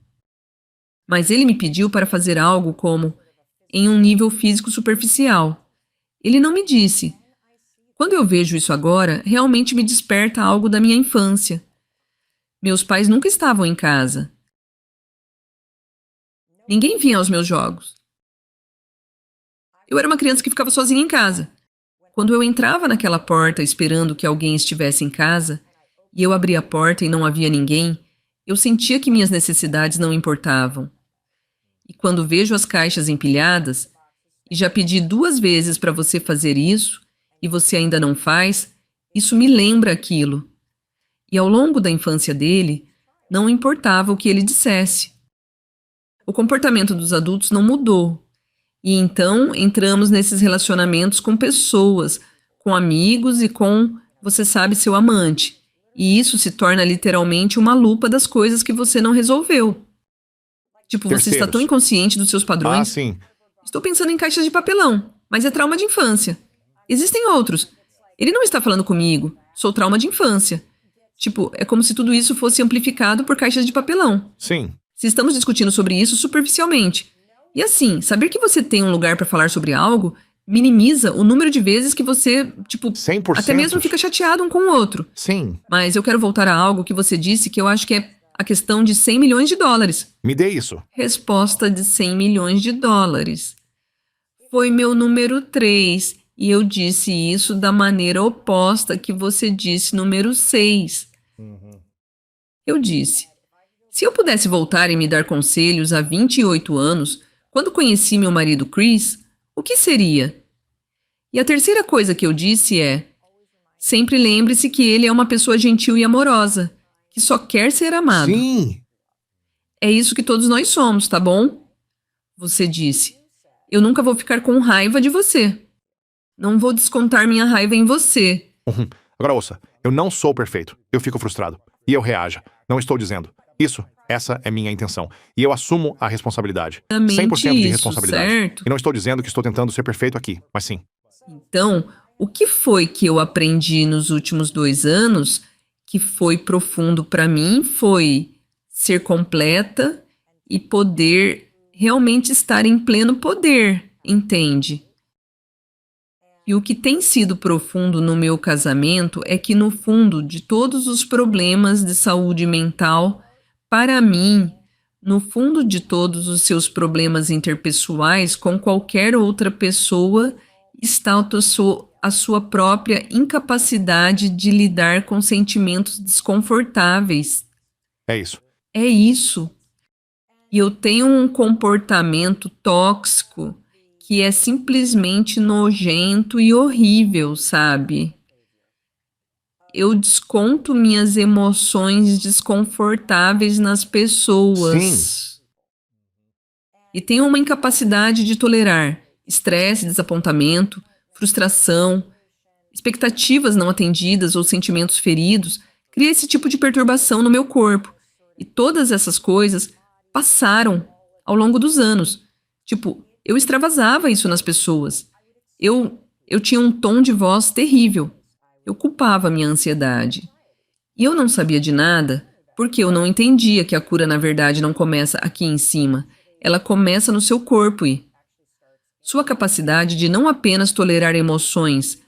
Mas ele me pediu para fazer algo como em um nível físico superficial. Ele não me disse. Quando eu vejo isso agora, realmente me desperta algo da minha infância. Meus pais nunca estavam em casa. Ninguém vinha aos meus jogos. Eu era uma criança que ficava sozinha em casa. Quando eu entrava naquela porta esperando que alguém estivesse em casa, e eu abria a porta e não havia ninguém, eu sentia que minhas necessidades não importavam. E quando vejo as caixas empilhadas, e já pedi 2 vezes para você fazer isso, e você ainda não faz, isso me lembra aquilo. E ao longo da infância dele, não importava o que ele dissesse. O comportamento dos adultos não mudou. E então entramos nesses relacionamentos com pessoas, com amigos e com, você sabe, seu amante. E isso se torna literalmente uma lupa das coisas que você não resolveu. Tipo, você está tão inconsciente dos seus padrões. Ah, sim. Estou pensando em caixas de papelão, mas é trauma de infância. Existem outros. Ele não está falando comigo. Sou trauma de infância. Tipo, é como se tudo isso fosse amplificado por caixas de papelão. Sim. Se estamos discutindo sobre isso superficialmente. E assim, saber que você tem um lugar para falar sobre algo minimiza o número de vezes que você, tipo, 100%. até mesmo fica chateado um com o outro. Sim. Mas eu quero voltar a algo que você disse que eu acho que é a questão de 100 milhões de dólares. Me dê isso. Resposta de 100 milhões de dólares. Foi meu número 3 e eu disse isso da maneira oposta que você disse número 6. Eu disse, se eu pudesse voltar e me dar conselhos há 28 anos, quando conheci meu marido Chris, o que seria? E a terceira coisa que eu disse é, sempre lembre-se que ele é uma pessoa gentil e amorosa, que só quer ser amado. Sim. É isso que todos nós somos, tá bom? Você disse, eu nunca vou ficar com raiva de você. Não vou descontar minha raiva em você. Agora ouça, eu não sou perfeito. Eu fico frustrado. E eu reajo. Não estou dizendo. Essa é minha intenção. E eu assumo a responsabilidade. 100% de responsabilidade. Certo? E não estou dizendo que estou tentando ser perfeito aqui, mas sim. Então, o que foi que eu aprendi nos últimos 2 anos que foi profundo para mim foi ser completa e poder realmente estar em pleno poder, entende? E o que tem sido profundo no meu casamento é que, no fundo de todos os problemas de saúde mental, para mim, no fundo de todos os seus problemas interpessoais com qualquer outra pessoa, está a sua própria incapacidade de lidar com sentimentos desconfortáveis. É isso. É isso. E eu tenho um comportamento tóxico que é simplesmente nojento e horrível, sabe? Eu desconto minhas emoções desconfortáveis nas pessoas. Sim. E tenho uma incapacidade de tolerar estresse, desapontamento, frustração, expectativas não atendidas ou sentimentos feridos. Cria esse tipo de perturbação no meu corpo. E todas essas coisas passaram ao longo dos anos. Tipo, eu extravasava isso nas pessoas. Eu Eu tinha um tom de voz terrível. Eu culpava minha ansiedade. E eu não sabia de nada, porque eu não entendia que a cura, na verdade, não começa aqui em cima. Ela começa no seu corpo e sua capacidade de não apenas tolerar emoções,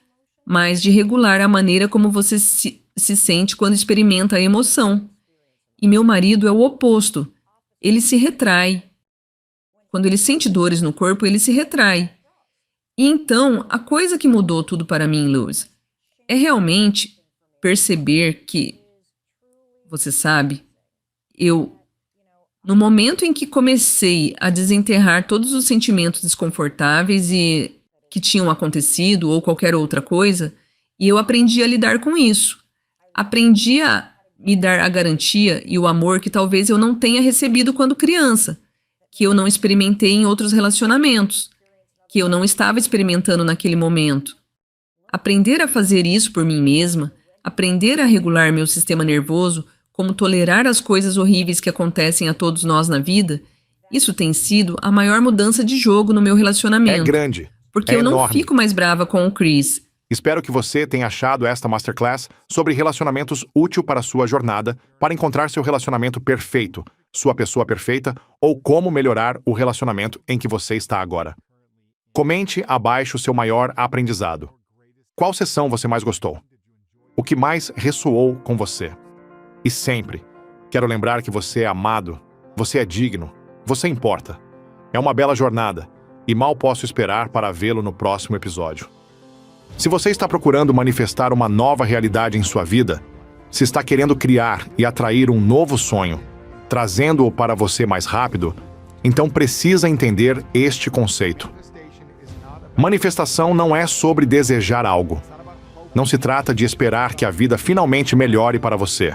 mas de regular a maneira como você se sente quando experimenta a emoção. E meu marido é o oposto. Ele se retrai. Quando ele sente dores no corpo, ele se retrai. E então, a coisa que mudou tudo para mim, Lewis, é realmente perceber que, você sabe, no momento em que comecei a desenterrar todos os sentimentos desconfortáveis e que tinham acontecido ou qualquer outra coisa, e eu aprendi a lidar com isso. Aprendi a me dar a garantia e o amor que talvez eu não tenha recebido quando criança, que eu não experimentei em outros relacionamentos, que eu não estava experimentando naquele momento. Aprender a fazer isso por mim mesma, aprender a regular meu sistema nervoso, como tolerar as coisas horríveis que acontecem a todos nós na vida, isso tem sido a maior mudança de jogo no meu relacionamento. É grande. Porque É eu não enorme. fico mais brava com o Chris. Espero que você tenha achado esta masterclass sobre relacionamentos útil para a sua jornada, para encontrar seu relacionamento perfeito, sua pessoa perfeita ou como melhorar o relacionamento em que você está agora. Comente abaixo seu maior aprendizado. Qual sessão você mais gostou? O que mais ressoou com você? E sempre, quero lembrar que você é amado, você é digno, você importa. É uma bela jornada e mal posso esperar para vê-lo no próximo episódio. Se você está procurando manifestar uma nova realidade em sua vida, se está querendo criar e atrair um novo sonho, trazendo-o para você mais rápido, então precisa entender este conceito. Manifestação não é sobre desejar algo. Não se trata de esperar que a vida finalmente melhore para você.